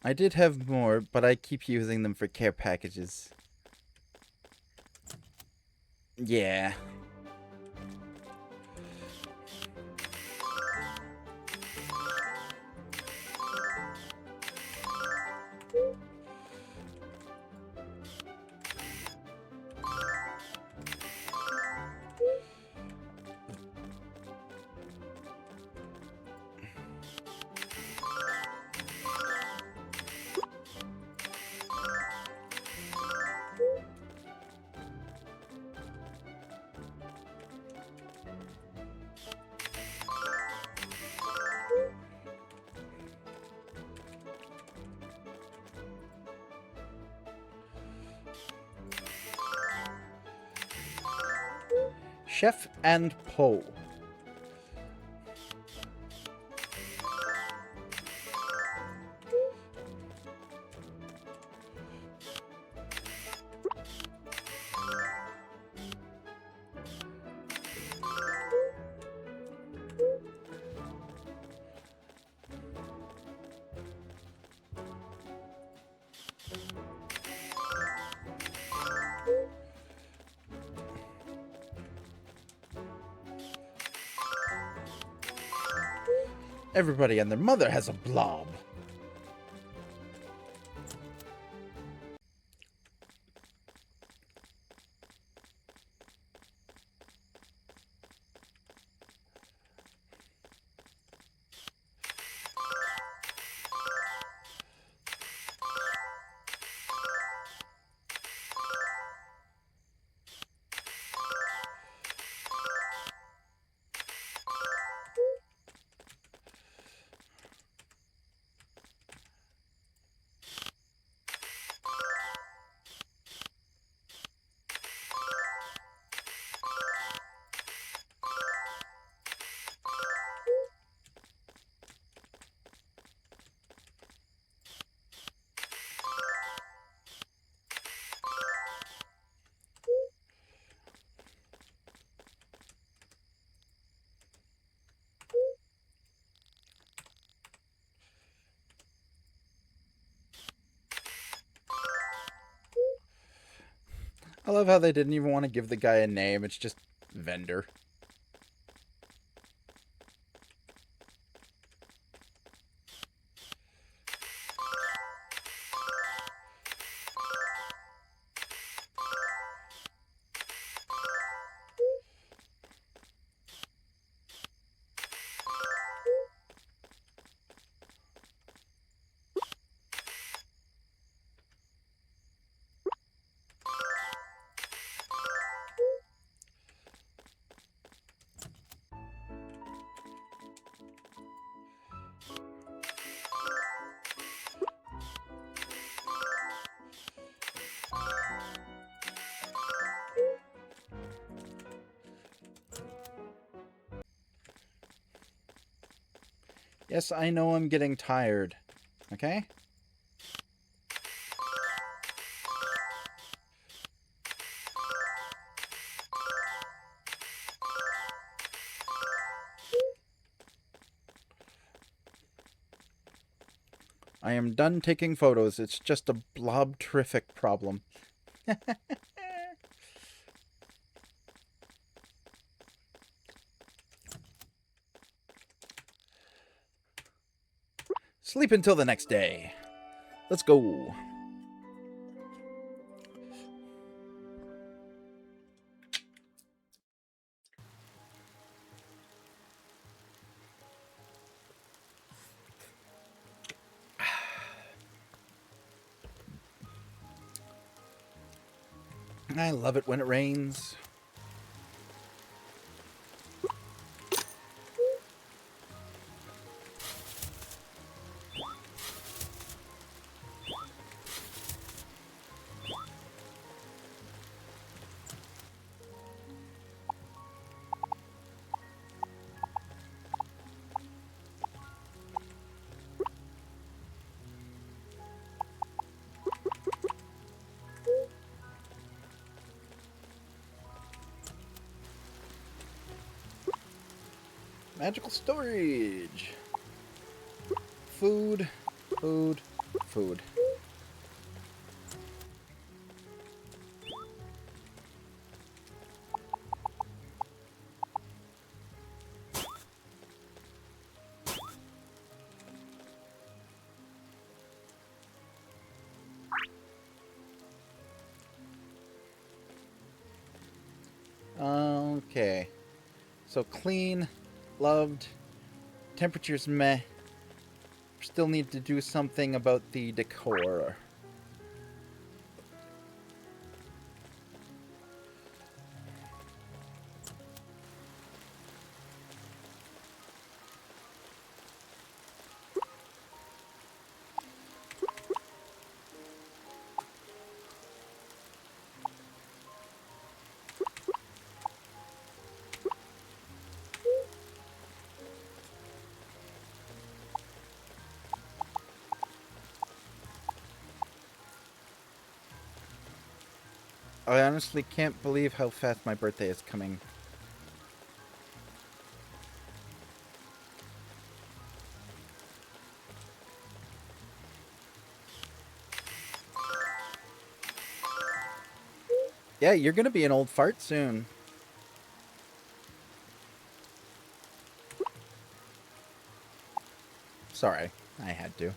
I did have more, but I keep using them for care packages. Yeah. Chef and Poe. Everybody and their mother has a blob. I love how they didn't even want to give the guy a name. It's just vendor. Yes, I know I'm getting tired. Okay? I am done taking photos. It's just a blob-terrific problem. Sleep until the next day. Let's go. I love it when it rains. Magical storage. Food, food, food. Okay. So clean, loved, temperature's meh. Still need to do something about the decor. I honestly can't believe how fast my birthday is coming. Yeah, you're gonna be an old fart soon. Sorry, I had to.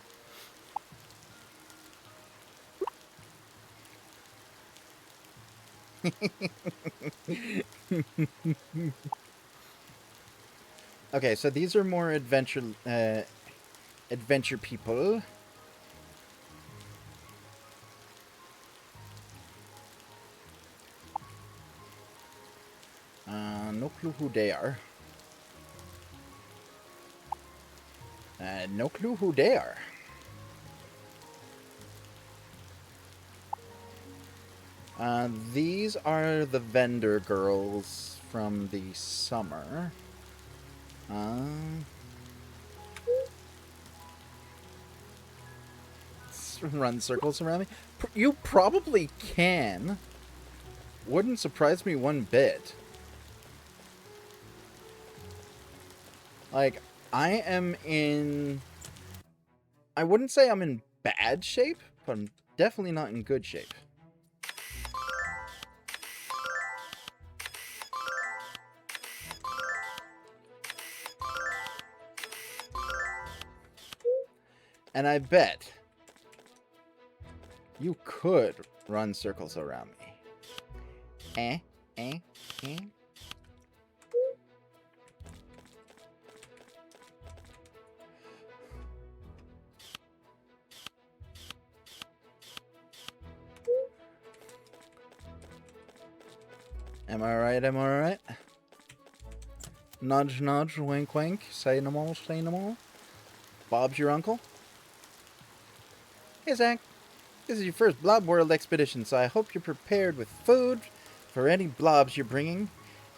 Okay, so these are more adventure people. No clue who they are. No clue who they are. These are the vendor girls from the summer. Run circles around me. You probably can. Wouldn't surprise me one bit. Like, I am in... I wouldn't say I'm in bad shape, but I'm definitely not in good shape. And I bet you could run circles around me. Eh, eh, eh. Am I right? Am I right? Nudge, nudge, wink, wink. Say no more, say no more. Bob's your uncle? Hey, Zach. This is your first Blob World expedition, so I hope you're prepared with food for any blobs you're bringing,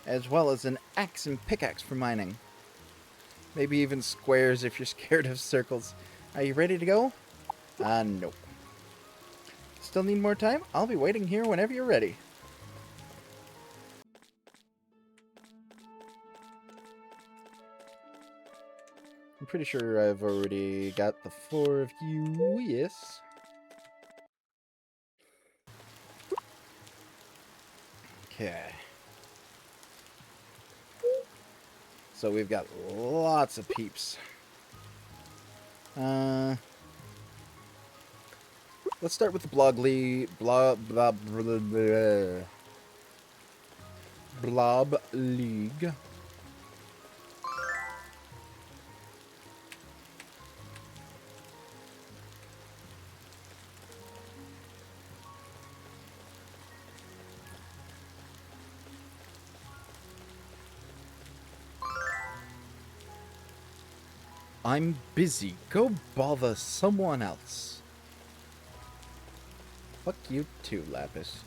as well as an axe and pickaxe for mining. Maybe even squares if you're scared of circles. Are you ready to go? Nope. Still need more time? I'll be waiting here whenever you're ready. I'm pretty sure I've already got the 4 of you, yes. Okay. So we've got lots of peeps. Let's start with the Blob League. Blob League. I'm busy. Go bother someone else. Fuck you too, Lapis.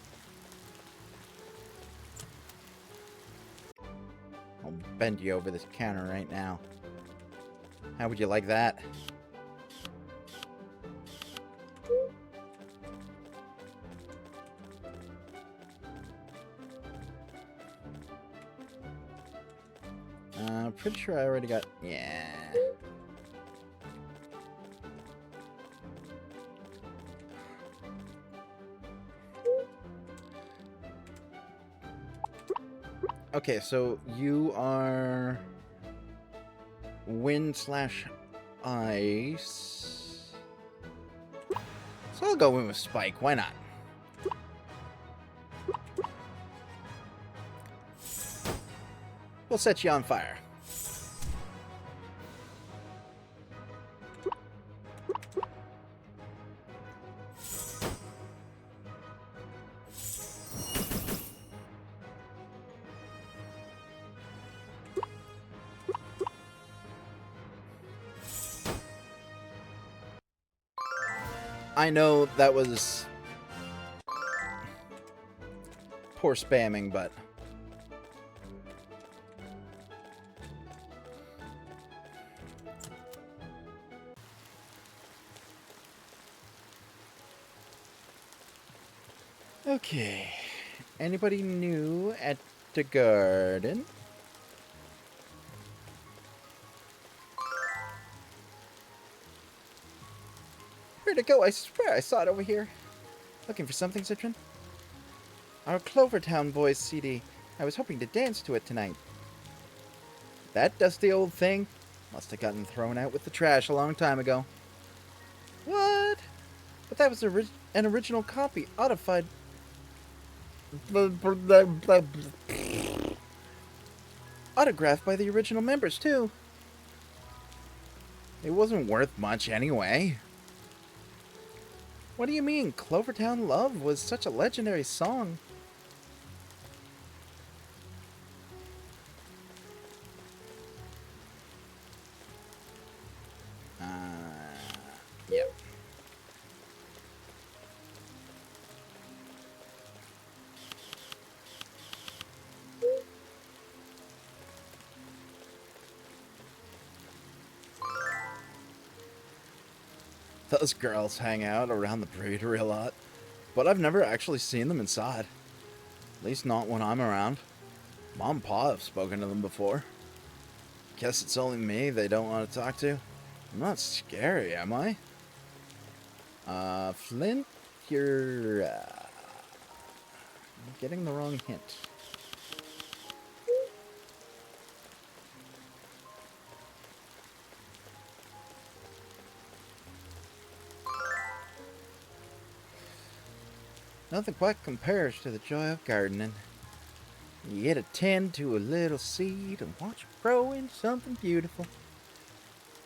I'll bend you over this counter right now. How would you like that? Pretty sure I already got... Yeah. Okay, so you are wind slash ice. So I'll go in with Spike. Why not? We'll set you on fire. I know that was poor spamming, but okay. Anybody new at the garden? Where'd it go? I swear I saw it over here. Looking for something, Citron? Our Clover Town boys CD. I was hoping to dance to it tonight. That dusty old thing must have gotten thrown out with the trash a long time ago. What? But that was an original copy, autographed by the original members, too. It wasn't worth much anyway. What do you mean? Clover Town Love was such a legendary song. Yep. Those girls hang out around the brewery a lot, but I've never actually seen them inside. At least not when I'm around. Mom and Pa have spoken to them before. Guess it's only me they don't want to talk to. I'm not scary, am I? Flint, you're getting the wrong hint. Nothing quite compares to the joy of gardening. You get to tend to a little seed and watch it grow into something beautiful.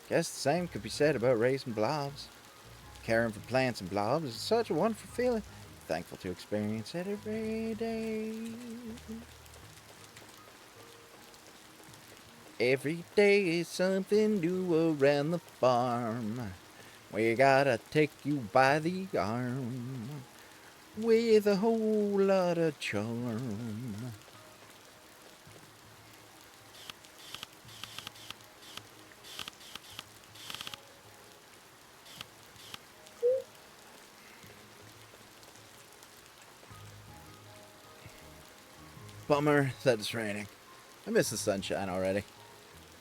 Guess the same could be said about raising blobs. Caring for plants and blobs is such a wonderful feeling. Thankful to experience it every day. Every day is something new around the farm. We gotta take you by the arm with a whole lot of charm. Bummer that it's raining. I miss the sunshine already.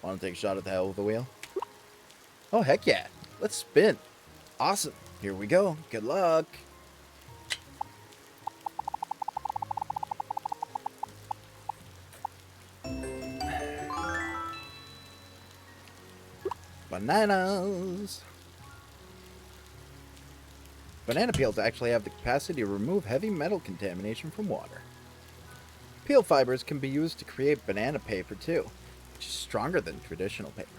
Want to take a shot at the hell with the wheel? Oh, heck yeah. Let's spin. Awesome. Here we go. Good luck. Bananas. Banana peels actually have the capacity to remove heavy metal contamination from water. Peel fibers can be used to create banana paper too, which is stronger than traditional paper.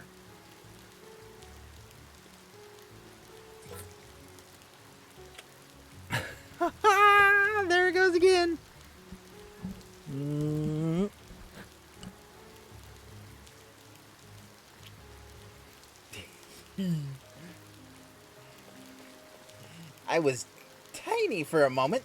There it goes again. I was tiny for a moment.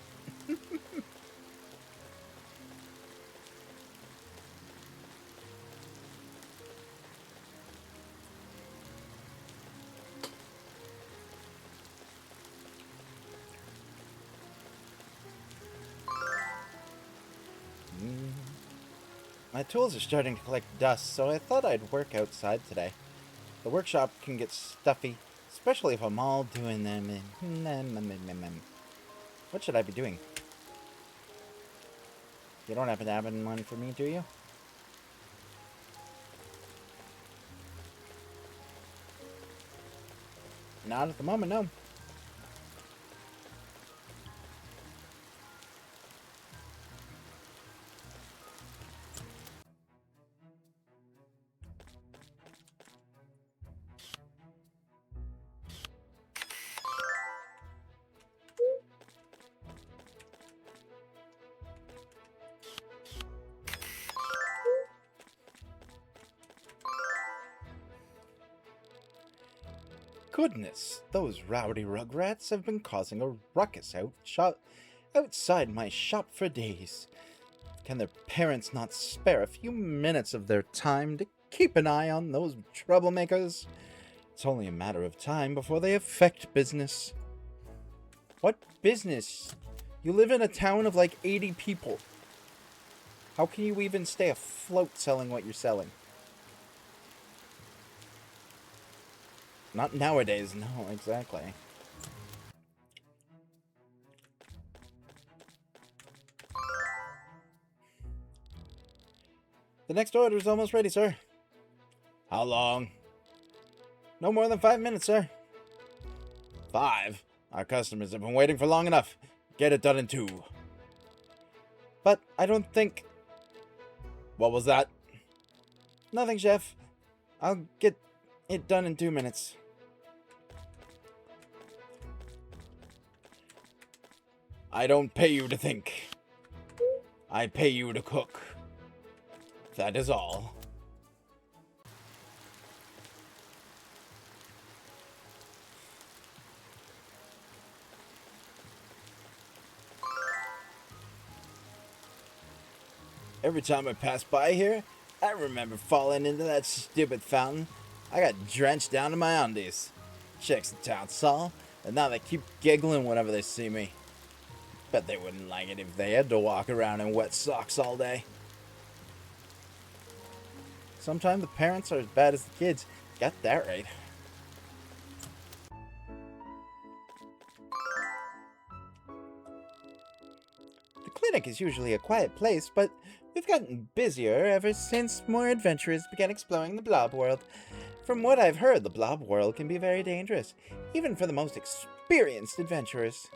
My tools are starting to collect dust, so I thought I'd work outside today. The workshop can get stuffy, especially if I'm all doing them in... What should I be doing? You don't happen to have any money for me, do you? Not at the moment, no. Goodness, those rowdy rugrats have been causing a ruckus outside my shop for days. Can their parents not spare a few minutes of their time to keep an eye on those troublemakers? It's only a matter of time before they affect business. What business? You live in a town of like 80 people. How can you even stay afloat selling what you're selling? Not nowadays, no, exactly. The next order is almost ready, sir. How long? No more than 5 minutes, sir. 5? Our customers have been waiting for long enough. Get it done in 2. But I don't think... What was that? Nothing, chef. I'll get it done in 2 minutes. I don't pay you to think. I pay you to cook. That is all. Every time I pass by here, I remember falling into that stupid fountain. I got drenched down to my undies. Chicks in town saw, and now they keep giggling whenever they see me. Bet they wouldn't like it if they had to walk around in wet socks all day. Sometimes the parents are as bad as the kids. Got that right. The clinic is usually a quiet place, but we've gotten busier ever since more adventurers began exploring the blob world. From what I've heard, the blob world can be very dangerous, even for the most experienced adventurers.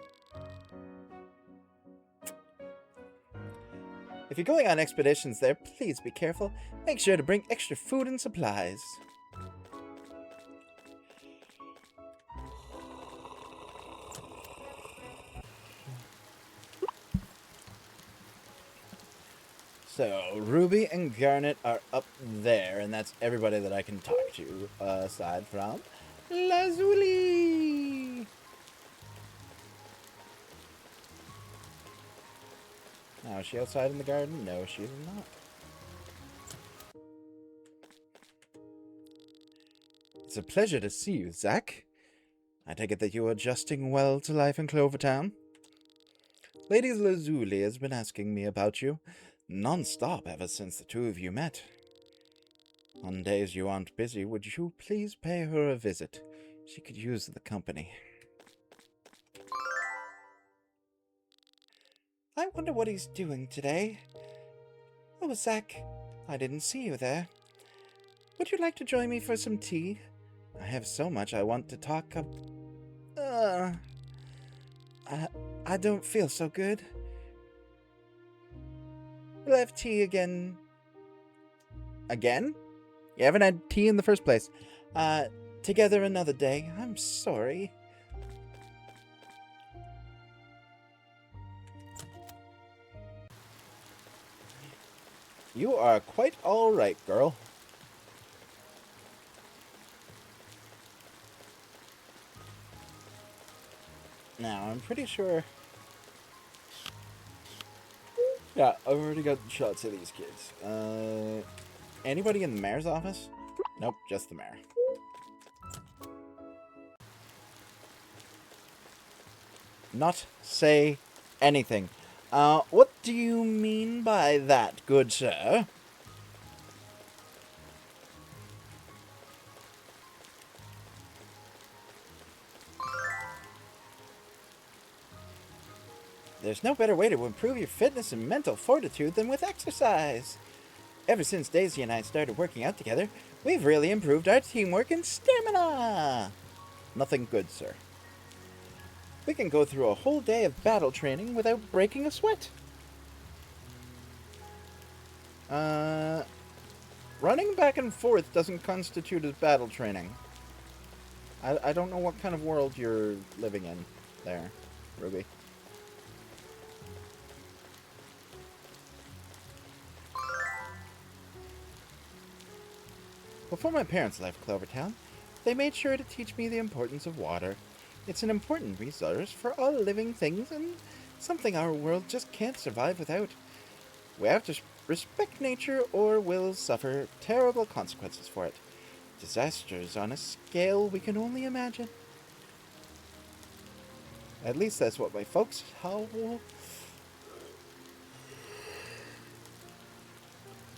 If you're going on expeditions there, please be careful. Make sure to bring extra food and supplies. So, Ruby and Garnet are up there, and that's everybody that I can talk to, aside from Lazuli. Now, is she outside in the garden? No, she is not. It's a pleasure to see you, Zach. I take it that you are adjusting well to life in Clover Town. Lady Lazuli has been asking me about you non-stop ever since the two of you met. On days you aren't busy, would you please pay her a visit? She could use the company. I wonder what he's doing today. Oh, Zach, I didn't see you there. Would you like to join me for some tea? I have so much I want to talk about. I don't feel so good. We'll have tea again. Again? You haven't had tea in the first place. Together another day. I'm sorry. You are quite all right, girl. Now, I'm pretty sure... Yeah, I've already got shots of these kids. Anybody in the mayor's office? Nope, just the mayor. Not say anything. What do you mean by that, good sir? There's no better way to improve your fitness and mental fortitude than with exercise. Ever since Daisy and I started working out together, we've really improved our teamwork and stamina. Nothing good, sir. We can go through a whole day of battle training without breaking a sweat. Running back and forth doesn't constitute as battle training. I don't know what kind of world you're living in there, Ruby. Before my parents left Clover Town, they made sure to teach me the importance of water. It's an important resource for all living things and something our world just can't survive without. We have to respect nature or we'll suffer terrible consequences for it. Disasters on a scale we can only imagine. At least that's what my folks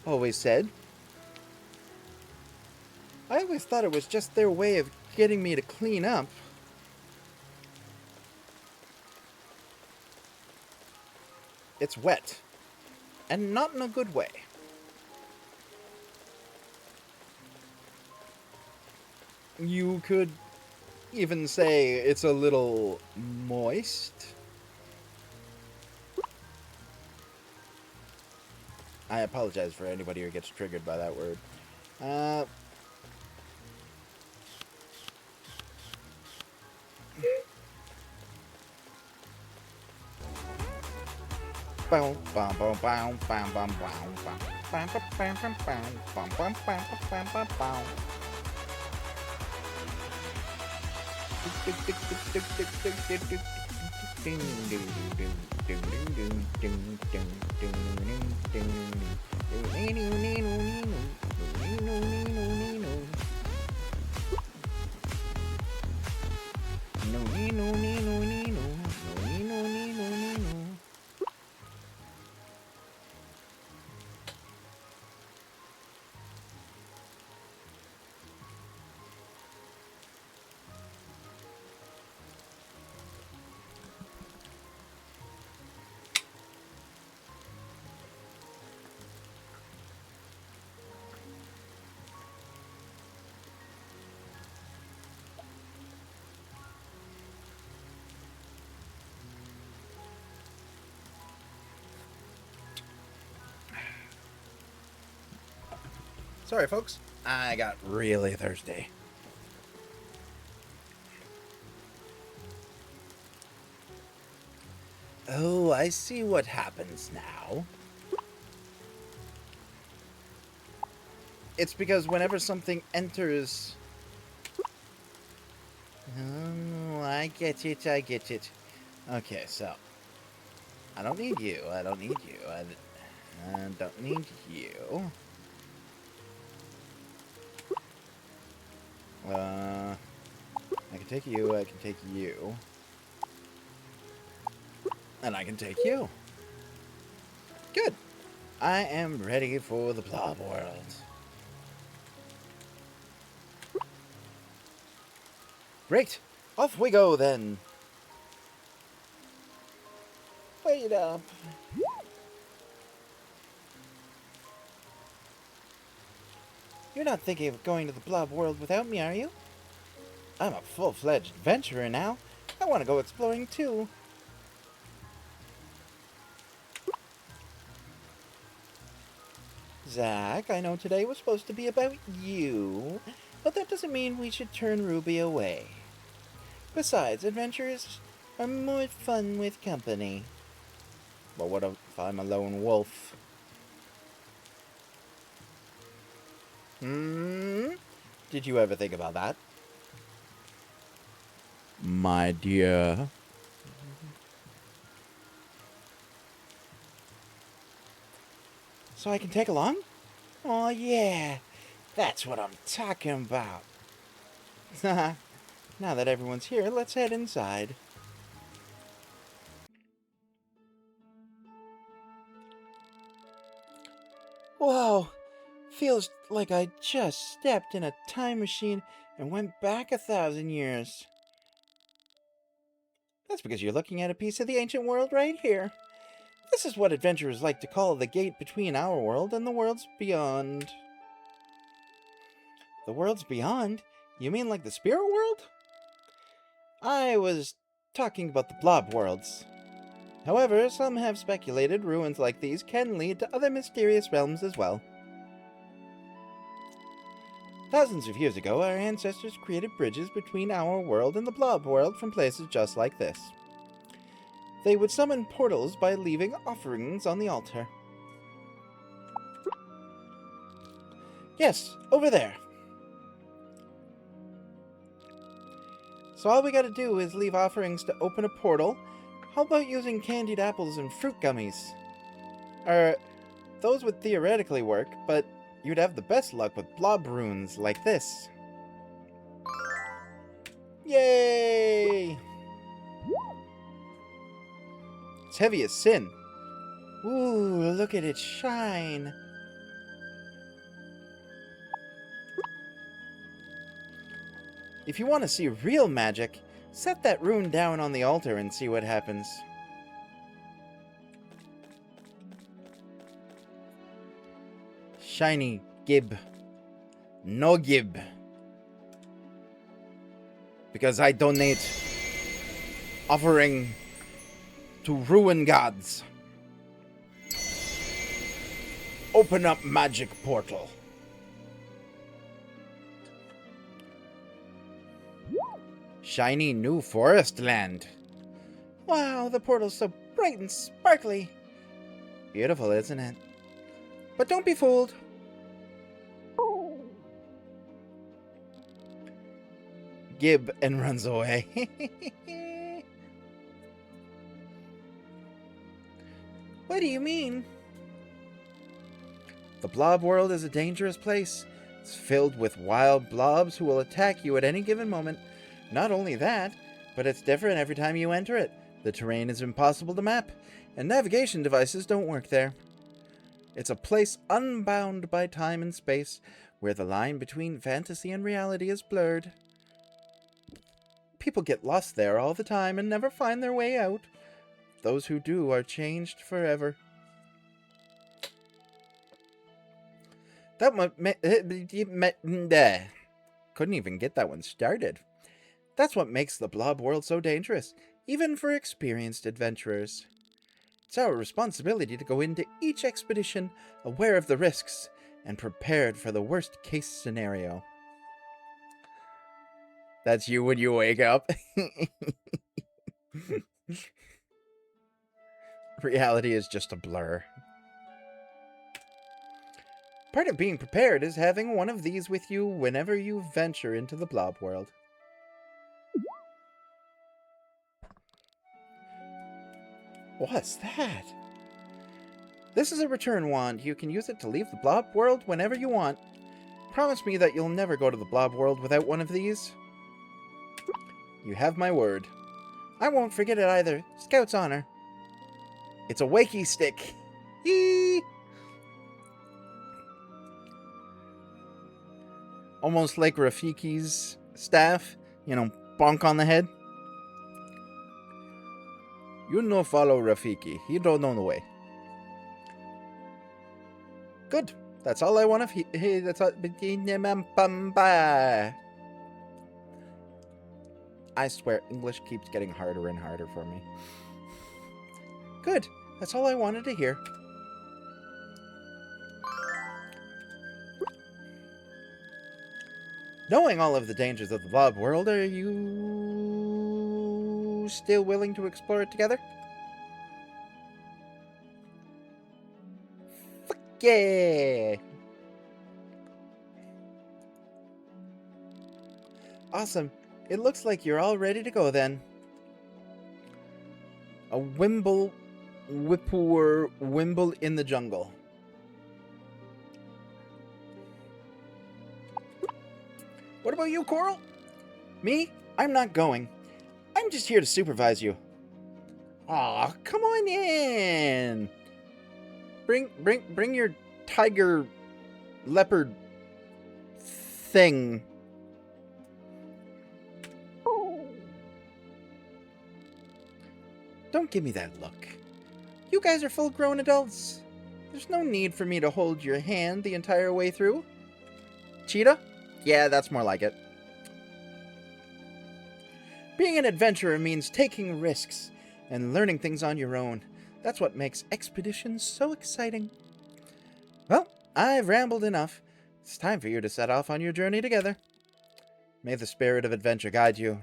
always said. I always thought it was just their way of getting me to clean up. It's wet. And not in a good way. You could even say it's a little moist. I apologize for anybody who gets triggered by that word. Sorry, folks. I got really thirsty. Oh, I see what happens now. It's because whenever something enters... Oh, I get it, I get it. Okay, so... I don't need you, I don't need you, I don't need you. I can take you, I can take you. And I can take you. Good. I am ready for the Blob World. Great. Off we go then. Wait up. You're not thinking of going to the Blob World without me, are you? I'm a full-fledged adventurer now. I want to go exploring too. Zach, I know today was supposed to be about you, but that doesn't mean we should turn Ruby away. Besides, adventures are more fun with company. But what if I'm a lone wolf? Did you ever think about that? My dear. So I can take along? Oh yeah, that's what I'm talking about. Now that everyone's here, let's head inside. Whoa, feels like I just stepped in a time machine and went back 1,000 years. That's because you're looking at a piece of the ancient world right here. This is what adventurers like to call the gate between our world and the worlds beyond. The worlds beyond? You mean like the spirit world? I was talking about the blob worlds. However, some have speculated ruins like these can lead to other mysterious realms as well. Thousands of years ago, our ancestors created bridges between our world and the blob world from places just like this. They would summon portals by leaving offerings on the altar. Yes, over there. So all we gotta do is leave offerings to open a portal. How about using candied apples and fruit gummies? Those would theoretically work, but you'd have the best luck with blob runes like this. Yay! It's heavy as sin. Ooh, look at it shine. If you want to see real magic, set that rune down on the altar and see what happens. Shiny gib. No gib. Because I donate offering to ruin gods. Open up magic portal. Shiny new forest land. Wow, the portal's so bright and sparkly. Beautiful, isn't it? But don't be fooled. Gib and runs away. What do you mean? The blob world is a dangerous place. It's filled with wild blobs who will attack you at any given moment. Not only that, but it's different every time you enter it. The terrain is impossible to map, and navigation devices don't work there. It's a place unbound by time and space, where the line between fantasy and reality is blurred. People get lost there all the time and never find their way out. Those who do are changed forever. Couldn't even get that one started. That's what makes the blob world so dangerous, even for experienced adventurers. It's our responsibility to go into each expedition aware of the risks and prepared for the worst case scenario. That's you when you wake up. Reality is just a blur. Part of being prepared is having one of these with you whenever you venture into the blob world. What's that? This is a return wand. You can use it to leave the blob world whenever you want. Promise me that you'll never go to the blob world without one of these. You have my word. I won't forget it either. Scout's honor. It's a wakey stick. Yee! Almost like Rafiki's staff. You know, bonk on the head. You no follow Rafiki. He don't know the way. Good. That's all I want to hear. That's all. I swear, English keeps getting harder and harder for me. Good. That's all I wanted to hear. Knowing all of the dangers of the blob world, are you still willing to explore it together? Fuck yeah! Awesome. It looks like you're all ready to go then. A wimble in the jungle. What about you, Coral? Me? I'm not going. I'm just here to supervise you. Aw, come on in. Bring your tiger leopard thing. Don't give me that look. You guys are full-grown adults. There's no need for me to hold your hand the entire way through. Cheetah? Yeah, that's more like it. Being an adventurer means taking risks and learning things on your own. That's what makes expeditions so exciting. Well, I've rambled enough. It's time for you to set off on your journey together. May the spirit of adventure guide you.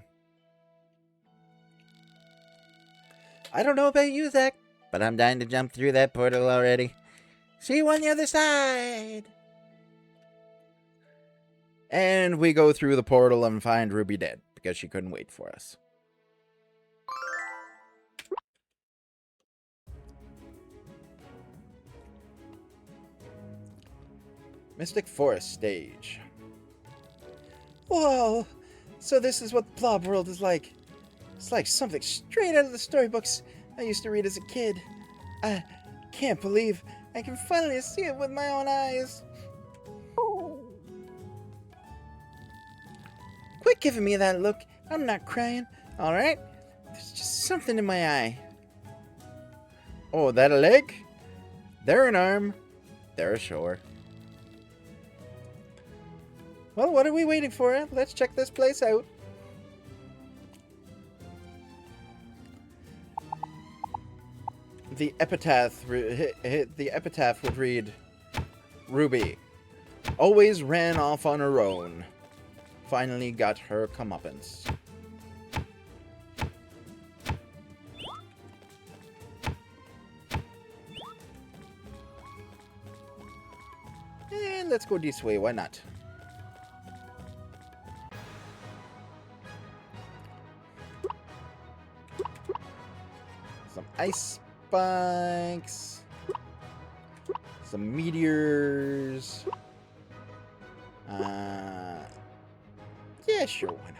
I don't know about you, Zach, but I'm dying to jump through that portal already. See you on the other side! And we go through the portal and find Ruby dead, because she couldn't wait for us. Mystic Forest stage. Whoa! So this is what the blob world is like. It's like something straight out of the storybooks I used to read as a kid. I can't believe I can finally see it with my own eyes. Quit giving me that look. I'm not crying, alright? There's just something in my eye. Oh, that a leg? There an arm. There a shore. Well, what are we waiting for? Let's check this place out. The epitaph would read, Ruby always ran off on her own. Finally got her comeuppance. And let's go this way, why not? Some ice spikes. Some meteors. Yeah, sure, why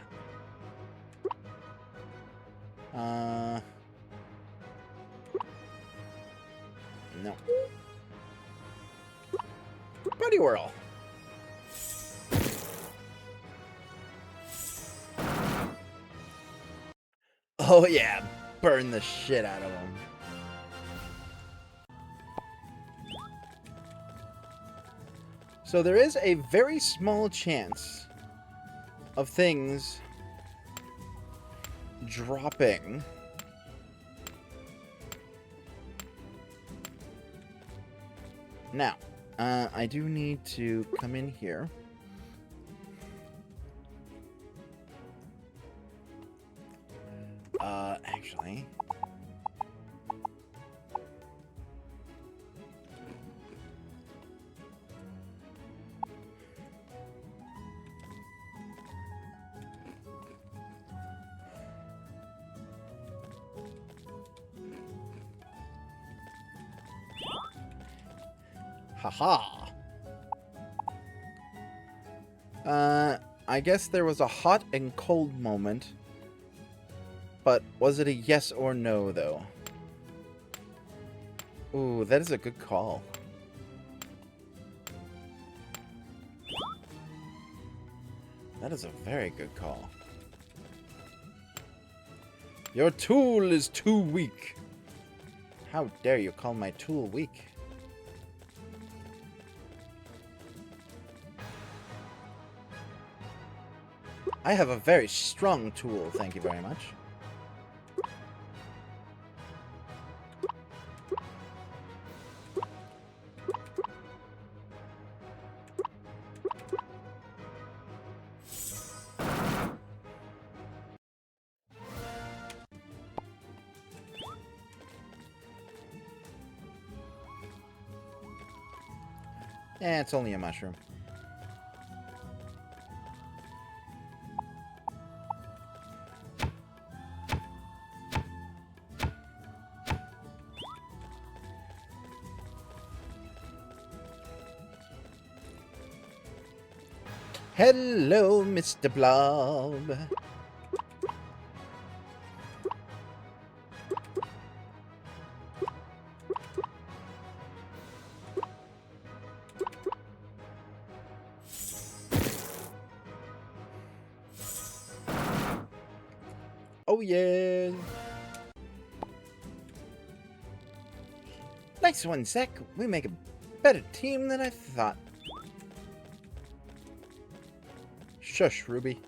not? No. Buddy Whirl. Oh yeah, burn the shit out of them. So there is a very small chance of things dropping. Now, I do need to come in here. Actually... Haha. I guess there was a hot and cold moment. But was it a yes or no, though? Ooh, that is a good call. That is a very good call. Your tool is too weak. How dare you call my tool weak? I have a very strong tool, thank you very much. Eh, it's only a mushroom. Hello, Mr. Blob. Oh yeah. Nice one, Zach. We make a better team than I thought. Shush, Ruby.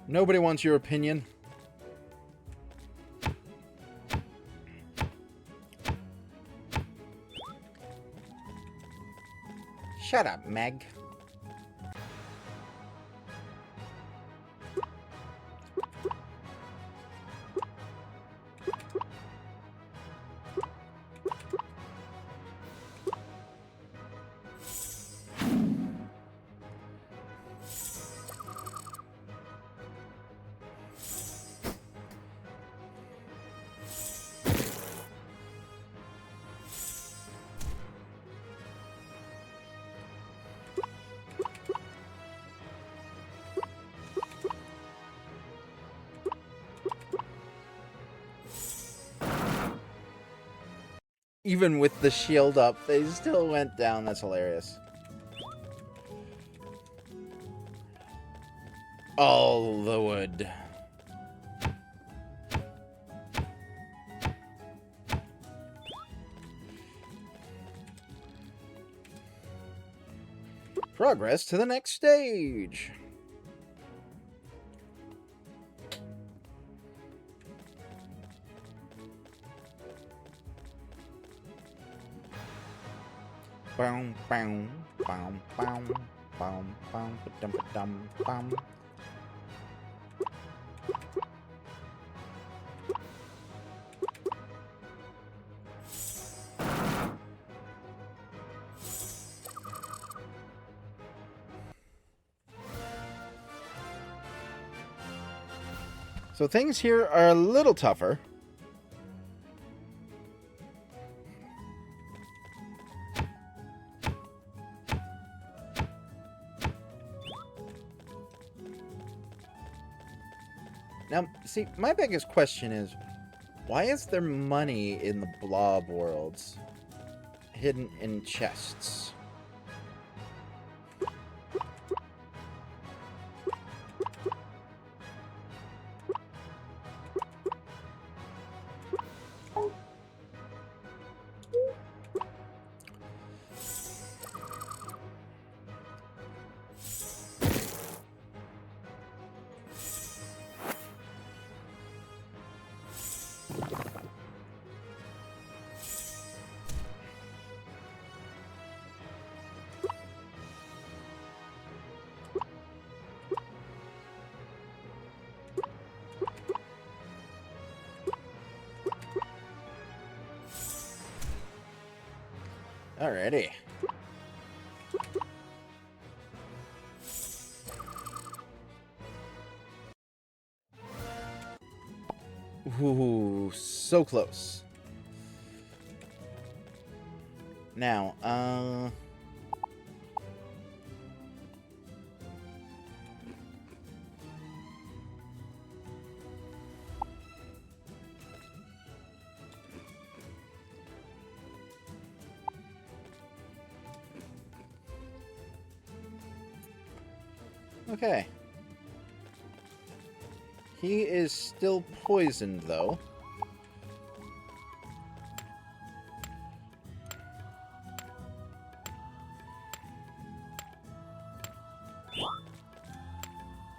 Nobody wants your opinion. Shut up, Meg. Even with the shield up, they still went down. That's hilarious. All the wood. Progress to the next stage. Boom, boom, boom, boom, boom, boom, ba-dum, ba-dum, bum. So things here are a little tougher. Now, see, my biggest question is, why is there money in the blob worlds hidden in chests? Alrighty. Ooh, so close. Now, okay. He is still poisoned, though.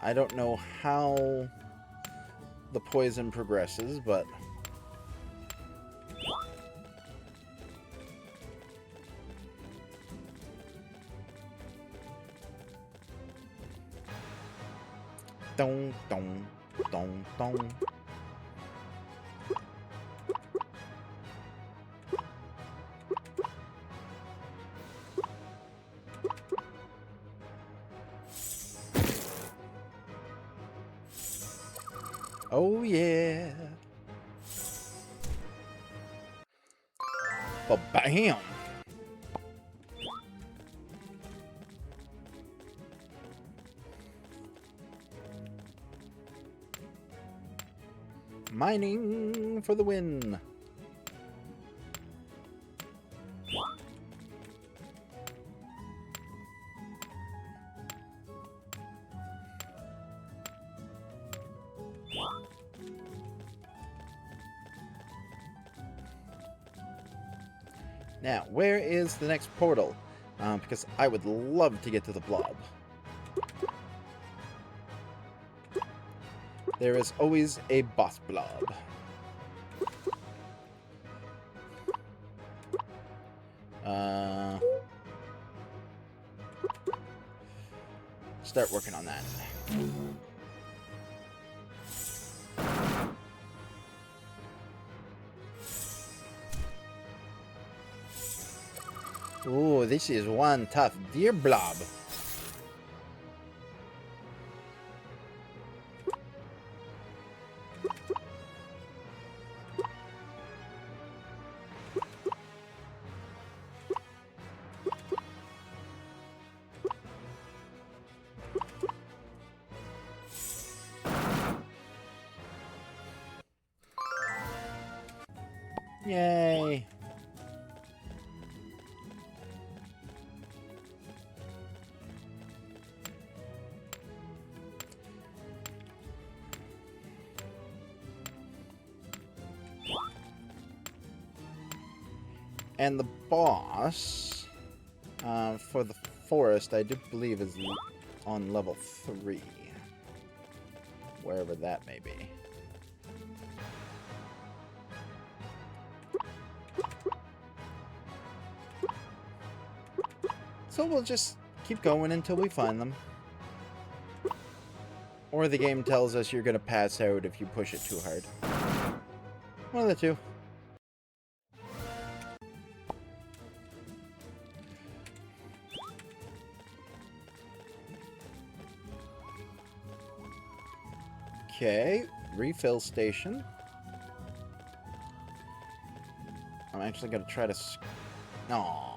I don't know how the poison progresses, but... Dong, dong, dong, dong. Oh, yeah. Ba-bam! Mining for the win. Now, where is the next portal? Because I would love to get to the blob. There is always a boss blob. Start working on that. Ooh, this is one tough deer blob. Yay. And the boss for the forest, I do believe, is on level 3. Wherever that may be. So we'll just keep going until we find them. Or the game tells us you're going to pass out if you push it too hard. One of the two. Okay, refill station. I'm actually going to try to... Aww.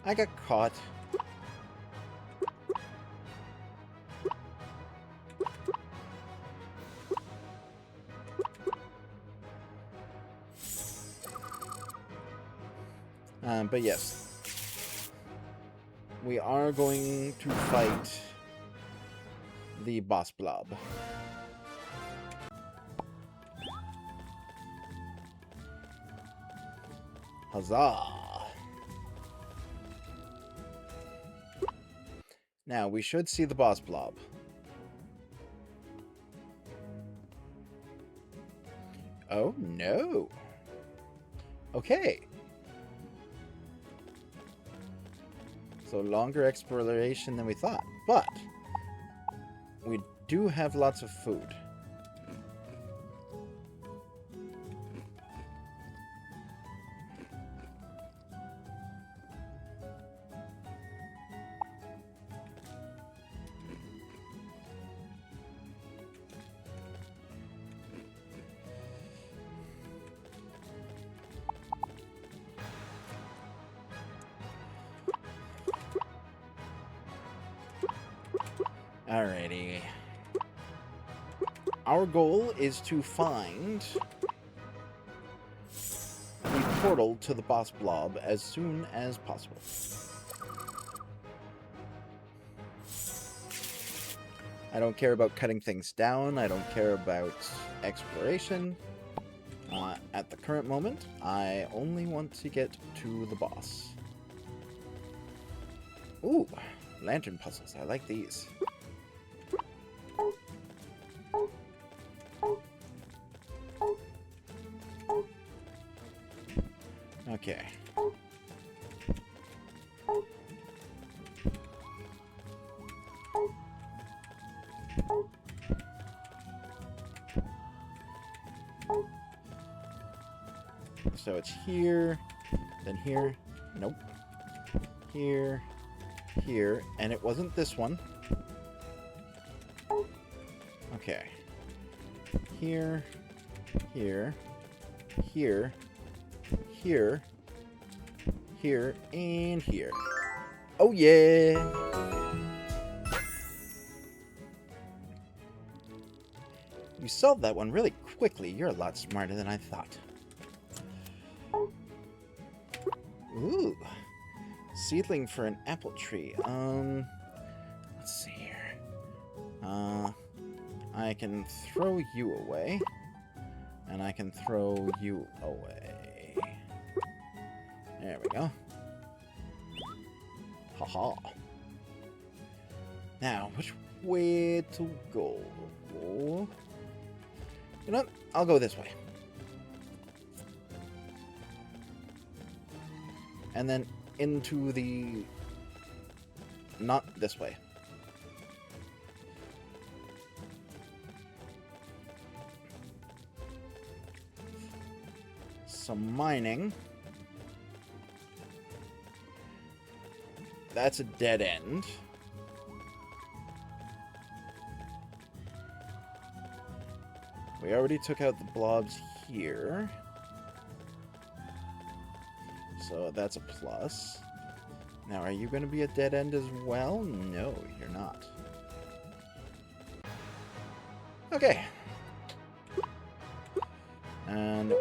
I got caught. But yes. We are going to fight the boss blob. Huzzah! Now, we should see the boss blob. Oh, no. Okay. So, longer exploration than we thought. But, we do have lots of food. Alrighty. Our goal is to find the portal to the boss blob as soon as possible. I don't care about cutting things down. I don't care about exploration. At the current moment, I only want to get to the boss. Ooh, lantern puzzles. I like these. Okay. So it's here, then here, nope, here, here, and it wasn't this one. Okay. Here, here, here, here, here, and here. Oh yeah! You solved that one really quickly. You're a lot smarter than I thought. Ooh. Seedling for an apple tree. Let's see here. I can throw you away. And I can throw you away. There we go. Haha. Now, which way to go? You know what? I'll go this way. And then into the... not this way. Some mining. That's a dead end. We already took out the blobs here. So that's a plus. Now, are you going to be a dead end as well? No, you're not. Okay. And...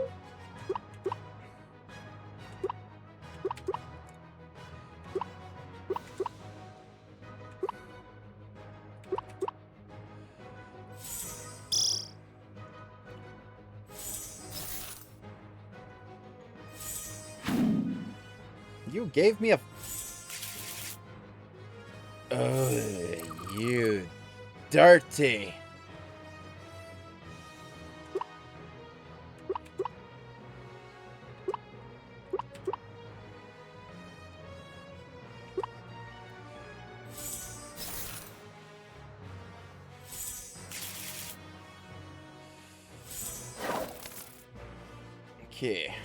you gave me a... ugh, you dirty. Okay.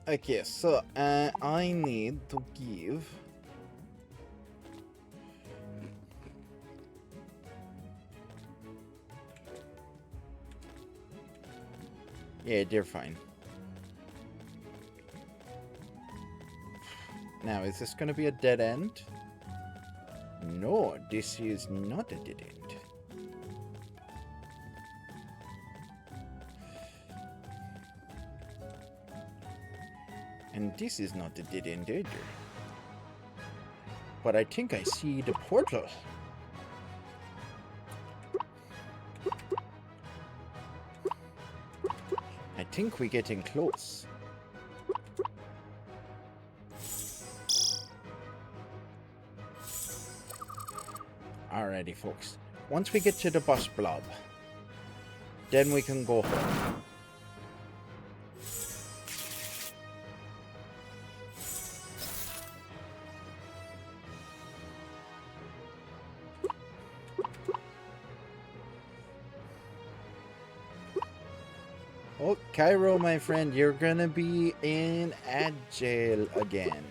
Okay, so I need to give... yeah, they're fine. Now, is this going to be a dead end? No, this is not a dead end. And this is not a dead end either. But I think I see the portal. I think we're getting close. Alrighty, folks. Once we get to the boss blob, then we can go home. Oh, Cairo, my friend, you're gonna be in jail again.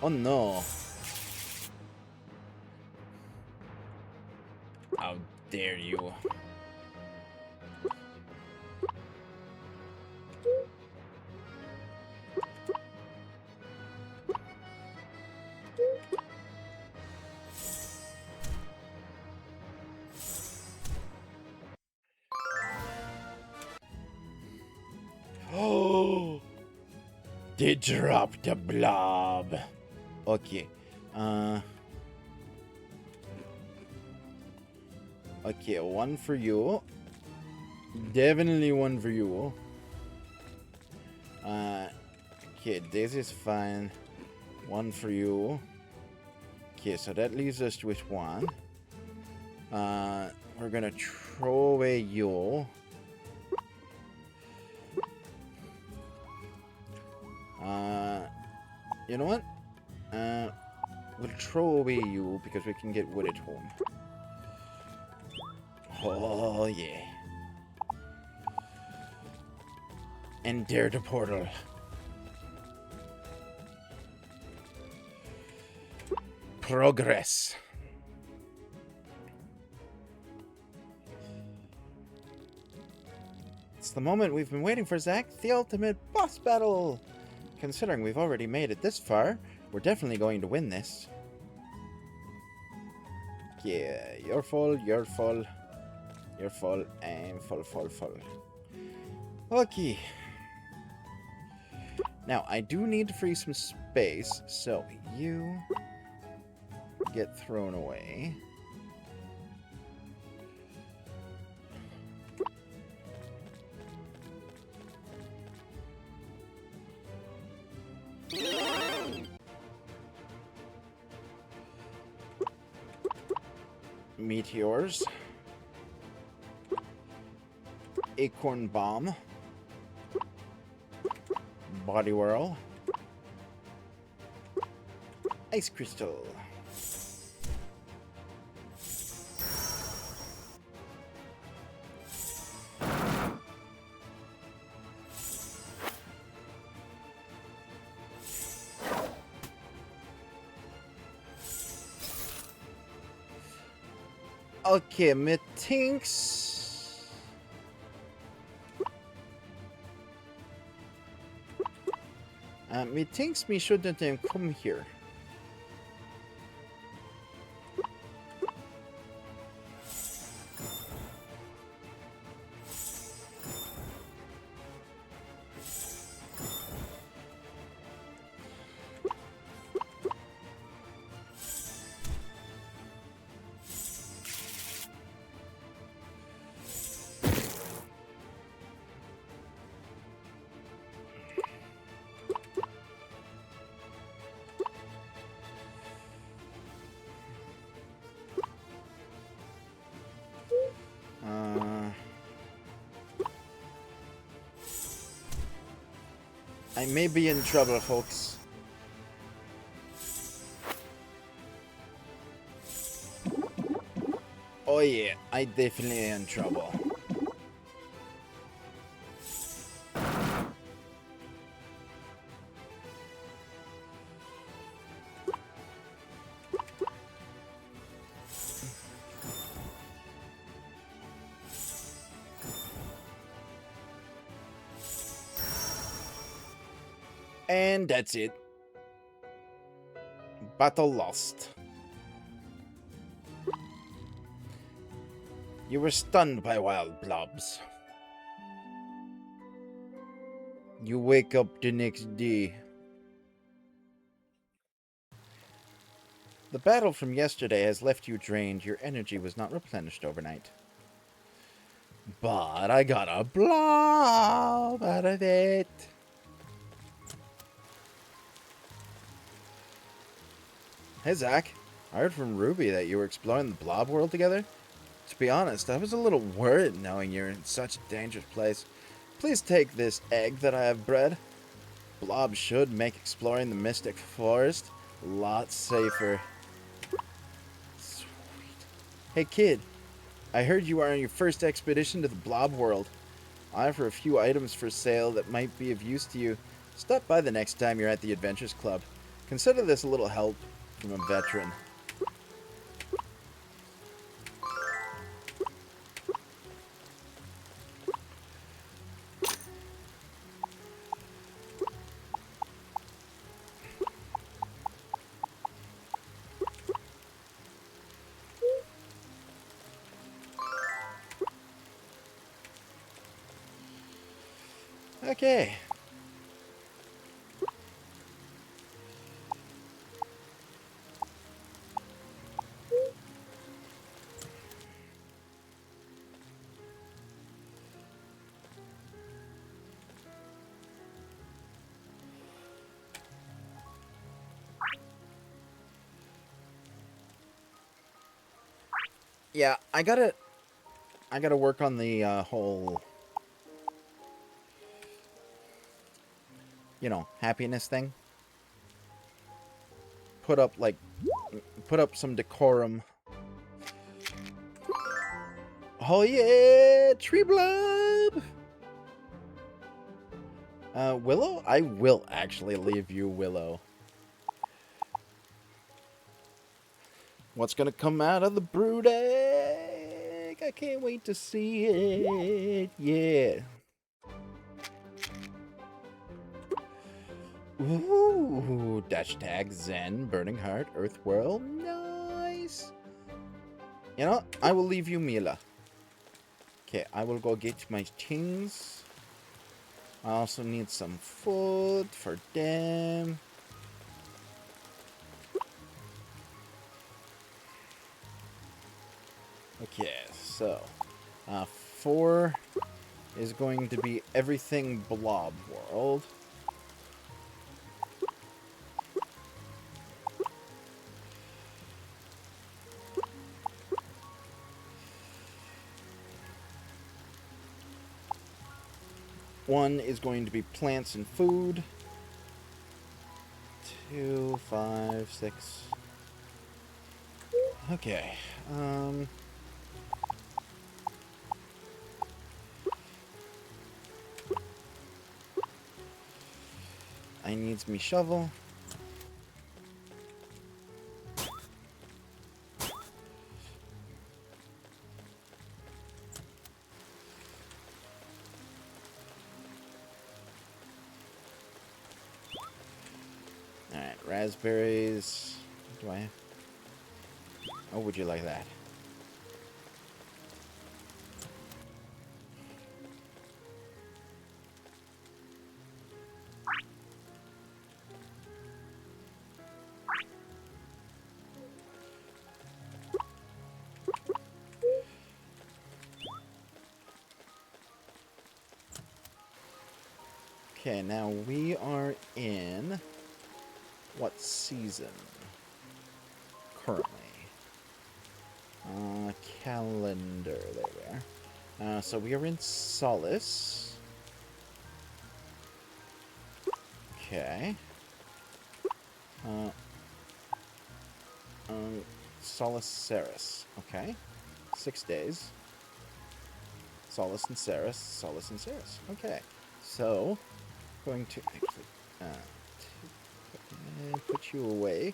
Oh no. How dare you? Oh, they dropped the blob. Okay. Okay, one for you. Definitely one for you. Okay, this is fine. One for you. Okay, so that leaves us with one. We're gonna throw away you. You know what? We'll throw away you because we can get wood at home. Oh, yeah. And dare the portal. Progress. It's the moment we've been waiting for, Zach. The ultimate boss battle. Considering we've already made it this far, we're definitely going to win this. Yeah, you're full, you're full. You're full, and full. Okay. Now, I do need to free some space, so you get thrown away. Meteors. Acorn Bomb. Body Whirl. Ice Crystal. Okay, methinks methinks me shouldn't have come here. I may be in trouble, folks. Oh yeah, I definitely am in trouble. And that's it. Battle lost. You were stunned by wild blobs. You wake up the next day. The battle from yesterday has left you drained. Your energy was not replenished overnight. But I got a blob out of it. Hey, Zach. I heard from Ruby that you were exploring the blob world together. To be honest, I was a little worried knowing you're in such a dangerous place. Please take this egg that I have bred. Blob should make exploring the Mystic Forest a lot safer. Sweet. Hey kid, I heard you are on your first expedition to the Blob world. I offer a few items for sale that might be of use to you. Stop by the next time you're at the Adventures Club. Consider this a little help from a veteran. Okay. Yeah, I gotta work on the whole, happiness thing. Put up some decorum. Oh yeah, tree blob. Willow? I will actually leave you, Willow. What's gonna come out of the brood egg? I can't wait to see it. Yeah. Ooh, dash tag, Zen, Burning Heart, Earth Whirl. Nice. You know, I will leave you, Mila. Okay, I will go get my things. I also need some food for them. Okay, so 4 is going to be everything Blob World. One is going to be plants and food. 2, 5, 6. Okay. I needs me shovel. Alright, raspberries. Do I have? Oh, would you like that? Okay, now we are in what season? Currently. Calendar, there we are. So we are in Solace. Okay. Solace Ceres. Okay. 6 days. Solace and Ceres. Solace and Ceres. Okay. So, going to actually put you away.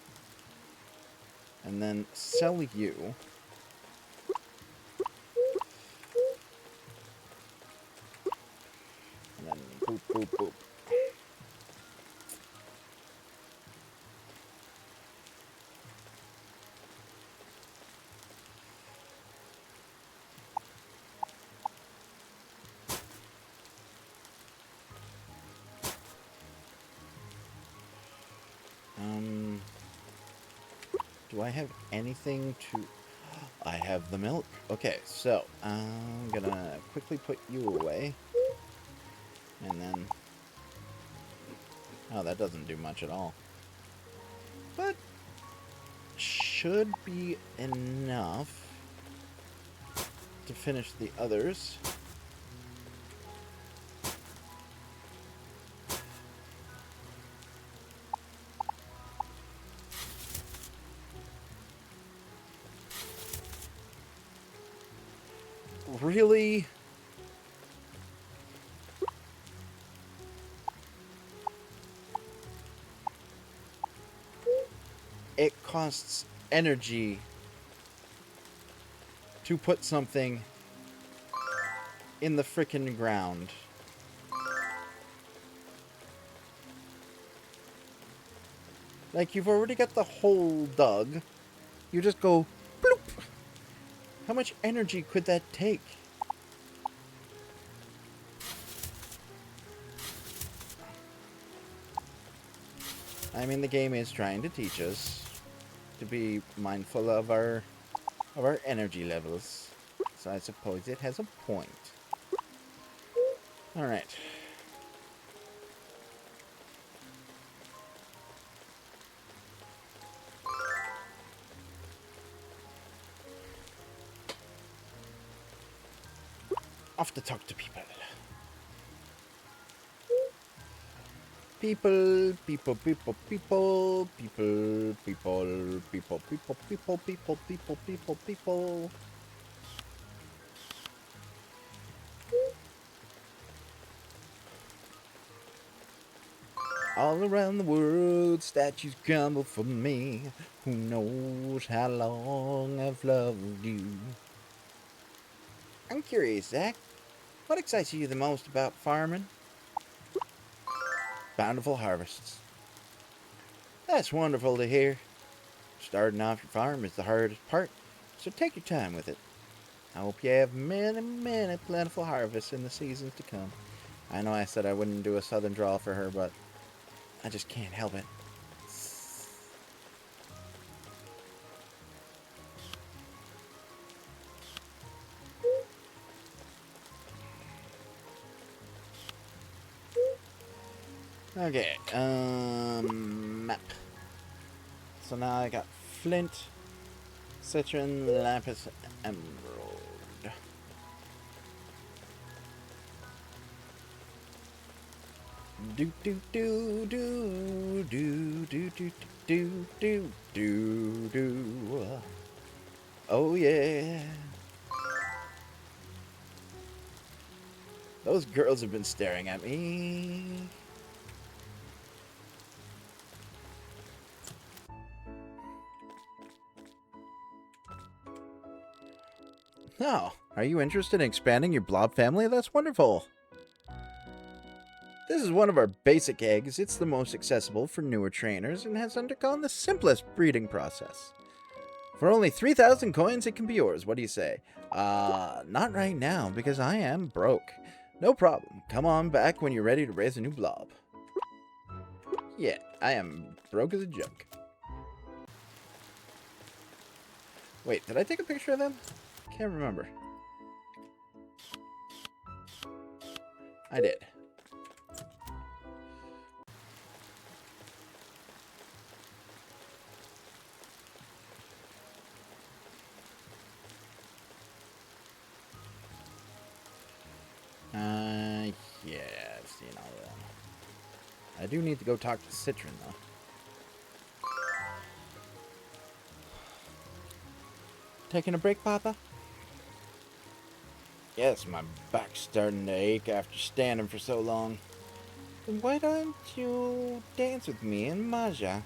And then sell you. And then boop, boop, boop. Do I have anything to... I have the milk. Okay, so I'm gonna quickly put you away. And then... Oh, that doesn't do much at all. But should be enough to finish the others. Really? It costs energy to put something in the frickin' ground. Like, you've already got the hole dug. You just go bloop. How much energy could that take? I mean, the game is trying to teach us to be mindful of our energy levels. So I suppose it has a point. Alright. Off to talk to people. People, people, people, people, people, people, people, people, people, people, people, people, people. All around the world, statues crumble for me. Who knows how long I've loved you? I'm curious, Zach. What excites you the most about farming? Bountiful harvests. That's wonderful to hear. Starting off your farm is the hardest part, so take your time with it. I hope you have many, many plentiful harvests in the seasons to come. I know I said I wouldn't do a southern drawl for her, but I just can't help it. Okay, map. So now I got flint, citron, lapis, emerald. Do do do do do do do do do do do. Oh yeah. Those girls have been staring at me. Oh, are you interested in expanding your blob family? That's wonderful. This is one of our basic eggs. It's the most accessible for newer trainers and has undergone the simplest breeding process. For only 3,000 coins, it can be yours. What do you say? Not right now, because I am broke. No problem. Come on back when you're ready to raise a new blob. Yeah, I am broke as a joke. Wait, did I take a picture of them? Can't remember. I did. Yeah, I've seen all of them. I do need to go talk to Citron, though. Taking a break, Papa? Yes, my back's starting to ache after standing for so long. Then why don't you dance with me in Maja?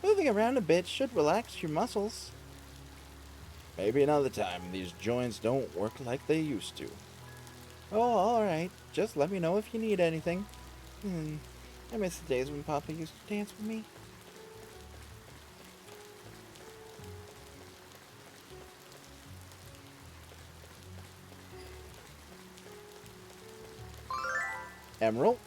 Moving around a bit should relax your muscles. Maybe another time. These joints don't work like they used to. Oh, alright. Just let me know if you need anything. I miss the days when Papa used to dance with me. Emerald.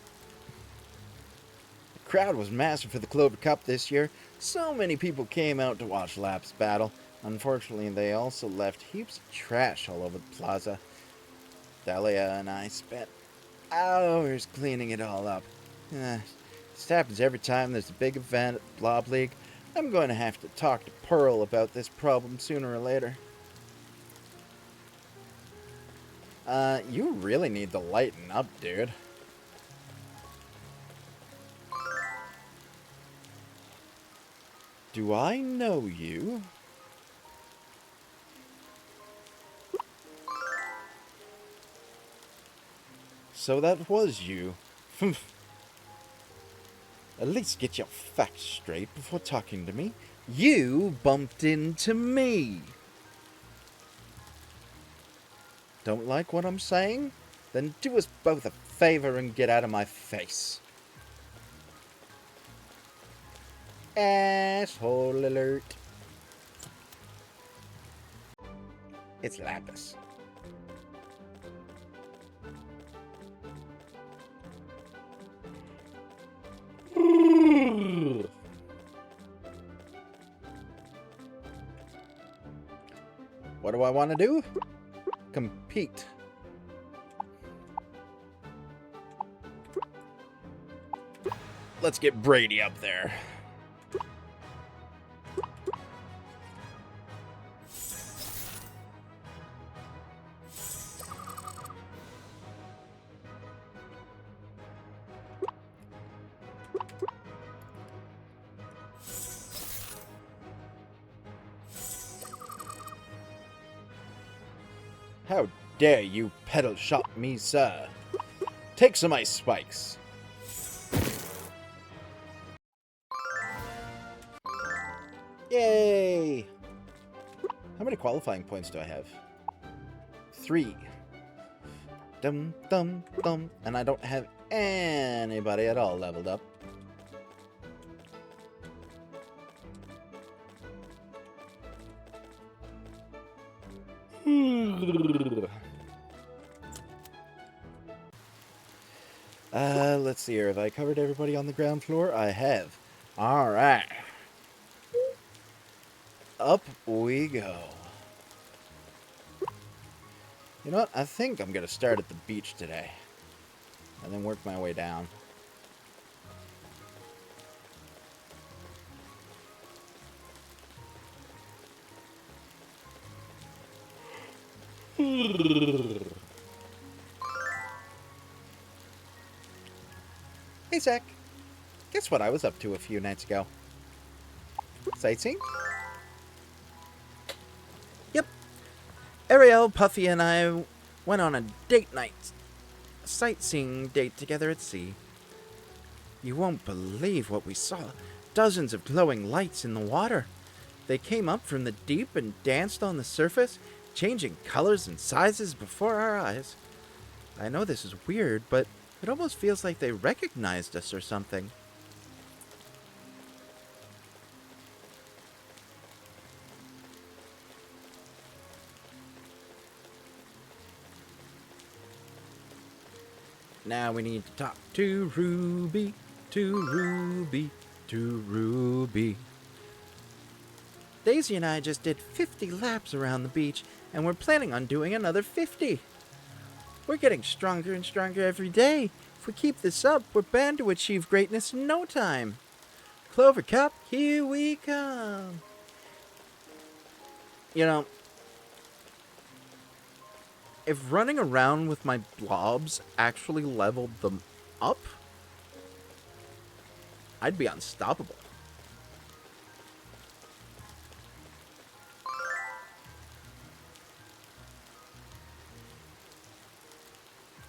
The crowd was massive for the Clover Cup this year. So many people came out to watch Lap's battle. Unfortunately, they also left heaps of trash all over the plaza. Dahlia and I spent hours cleaning it all up. This happens every time there's a big event at Blob League. I'm going to have to talk to Pearl about this problem sooner or later. You really need to lighten up, dude. Do I know you? So that was you. At least get your facts straight before talking to me. You bumped into me. Don't like what I'm saying? Then do us both a favor and get out of my face. Asshole alert. It's Lapis. What do I want to do? Compete. Let's get Brady up there. How dare you pedal shot me, sir? Take some ice spikes. Yay! How many qualifying points do I have? 3. Dum dum dum. And I don't have anybody at all leveled up. Let's see here. Have I covered everybody on the ground floor? I have. Alright. Up we go. You know what? I think I'm going to start at the beach today. And then work my way down. Hey, Zach. Guess what I was up to a few nights ago? Sightseeing? Yep. Ariel, Puffy, and I went on a date night. A sightseeing date together at sea. You won't believe what we saw. Dozens of glowing lights in the water. They came up from the deep and danced on the surface, changing colors and sizes before our eyes. I know this is weird, but it almost feels like they recognized us or something. Now we need to talk to Ruby, to Ruby, to Ruby. Daisy and I just did 50 laps around the beach, and we're planning on doing another 50. We're getting stronger and stronger every day. If we keep this up, we're bound to achieve greatness in no time. Clover Cup, here we come. You know, if running around with my blobs actually leveled them up, I'd be unstoppable.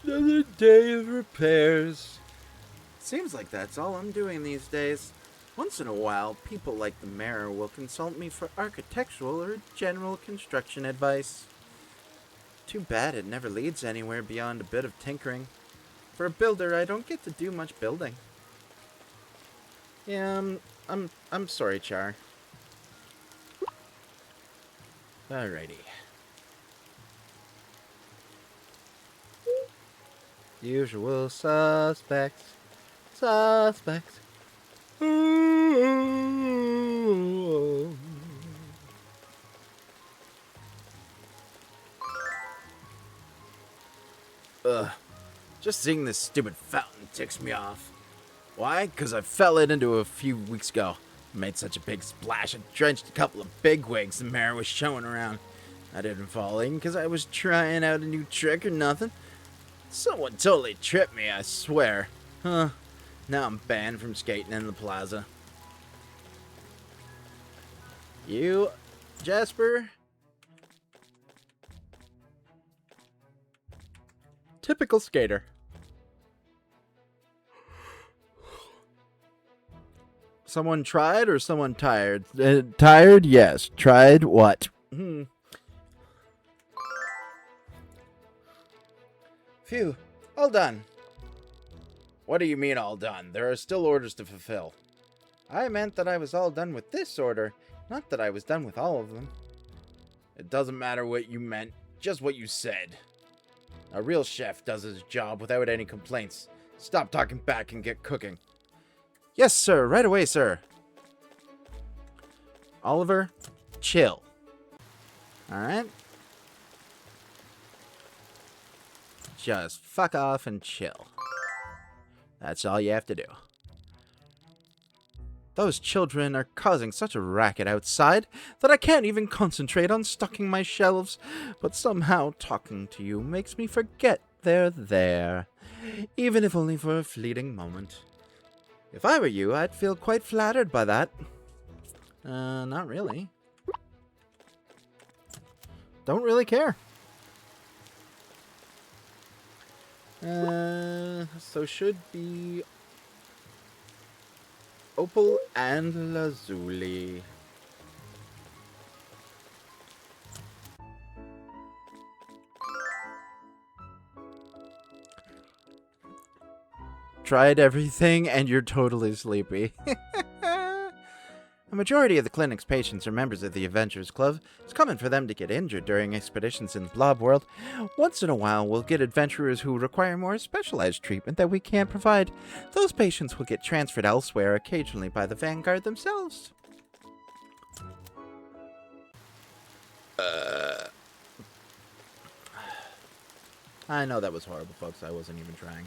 Another day of repairs. Seems like that's all I'm doing these days. Once in a while, people like the mayor will consult me for architectural or general construction advice. Too bad it never leads anywhere beyond a bit of tinkering. For a builder, I don't get to do much building. Yeah, I'm sorry, Char. Alrighty. Usual suspects. Suspects. Ugh. Just seeing this stupid fountain ticks me off. Why? 'Cause I fell into it a few weeks ago. Made such a big splash, I drenched a couple of bigwigs the mayor was showing around. I didn't fall in 'cause I was trying out a new trick or nothing. Someone totally tripped me, I swear. Huh. Now I'm banned from skating in the plaza. You, Jasper? Typical skater. Someone tried or someone tired? Tired, yes. Tried, what? Phew, all done. What do you mean all done? There are still orders to fulfill. I meant that I was all done with this order, not that I was done with all of them. It doesn't matter what you meant, just what you said. A real chef does his job without any complaints. Stop talking back and get cooking. Yes, sir. Right away, sir. Oliver, chill. Alright? Just fuck off and chill. That's all you have to do. Those children are causing such a racket outside that I can't even concentrate on stocking my shelves, but somehow talking to you makes me forget they're there, even if only for a fleeting moment. If I were you, I'd feel quite flattered by that. Not really. Don't really care. So should be Opal and Lazuli. Tried everything and you're totally sleepy. A majority of the clinic's patients are members of the Adventurers Club. It's common for them to get injured during expeditions in the Blob world. Once in a while, we'll get adventurers who require more specialized treatment that we can't provide. Those patients will get transferred elsewhere, occasionally by the Vanguard themselves. I know that was horrible, folks. I wasn't even trying.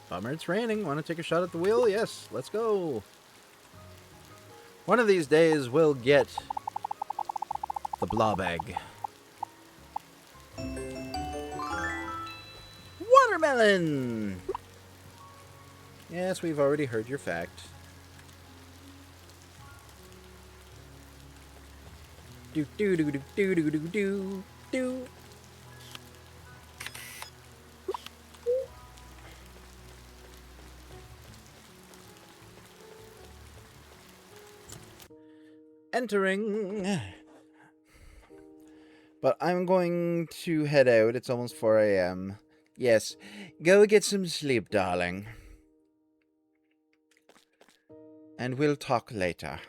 Bummer it's raining. Want to take a shot at the wheel? Yes, let's go. One of these days we'll get the blob egg. Watermelon! Yes, we've already heard your fact. Do do do do do do do do do. Entering. But I'm going to head out. It's almost 4 a.m. Yes, go get some sleep, darling. And we'll talk later.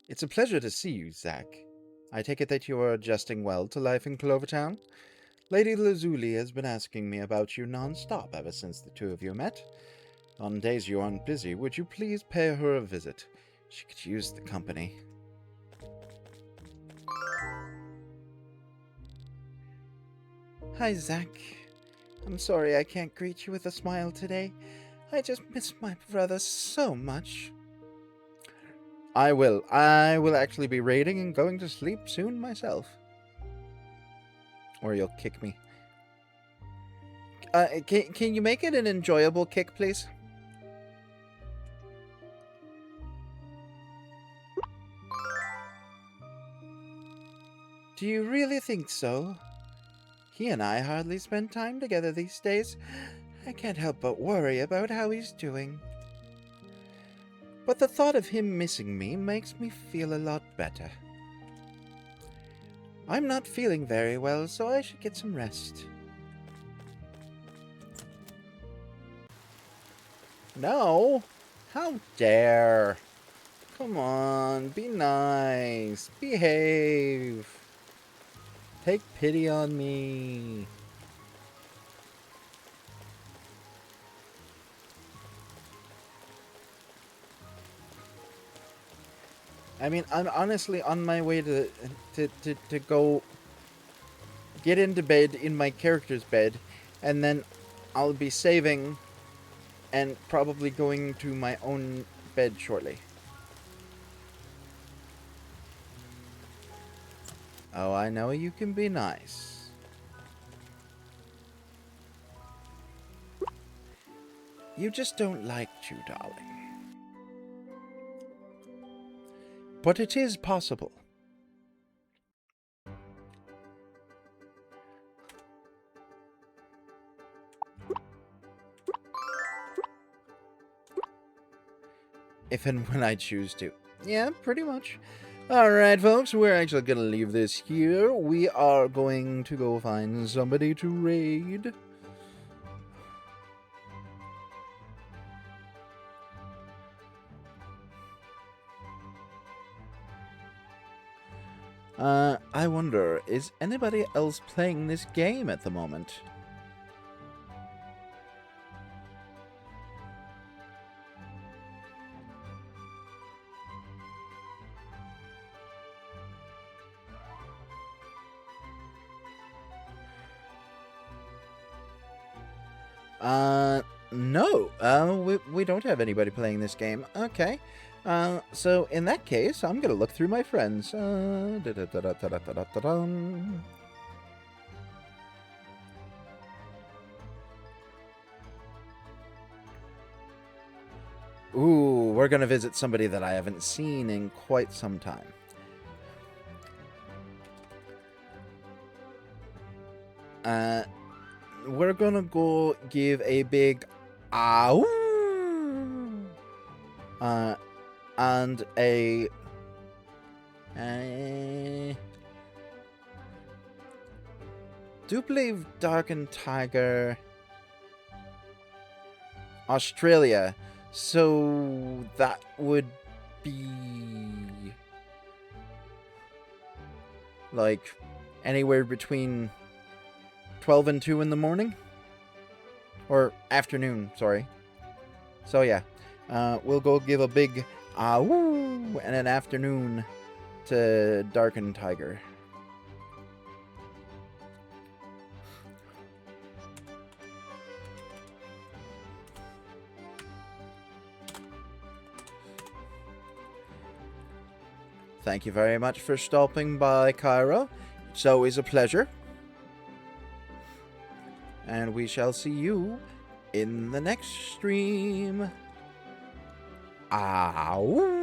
It's a pleasure to see you, Zach. I take it that you are adjusting well to life in Clover Town? Lady Lazuli has been asking me about you non-stop ever since the two of you met. On days you aren't busy, would you please pay her a visit? She could use the company. Hi, Zach. I'm sorry I can't greet you with a smile today. I just miss my brother so much. I will actually be raiding and going to sleep soon myself. Or you'll kick me. Can you make it an enjoyable kick, please? Do you really think so? He and I hardly spend time together these days. I can't help but worry about how he's doing. But the thought of him missing me makes me feel a lot better. I'm not feeling very well, so I should get some rest. No! How dare! Come on, be nice. Behave. Take pity on me. I mean, I'm honestly on my way to go get into bed in my character's bed, and then I'll be saving and probably going to my own bed shortly. Oh, I know you can be nice. You just don't like to, darling. But it is possible. if and when I choose to. Yeah, pretty much. Alright, folks, we're actually gonna leave this here. We are going to go find somebody to raid. I wonder, is anybody else playing this game at the moment? No. We don't have anybody playing this game. Okay. So in that case, I'm gonna look through my friends. Ooh, we're gonna visit somebody that I haven't seen in quite some time. We're gonna go give a big ow, and a do believe Darkened Tiger Australia, so that would be like anywhere between 12 and 2 in the morning? Or afternoon, sorry. So yeah, we'll go give a big woo and an afternoon to Darkened Tiger. Thank you very much for stopping by, Kyra. It's always a pleasure. And we shall see you in the next stream. Ow!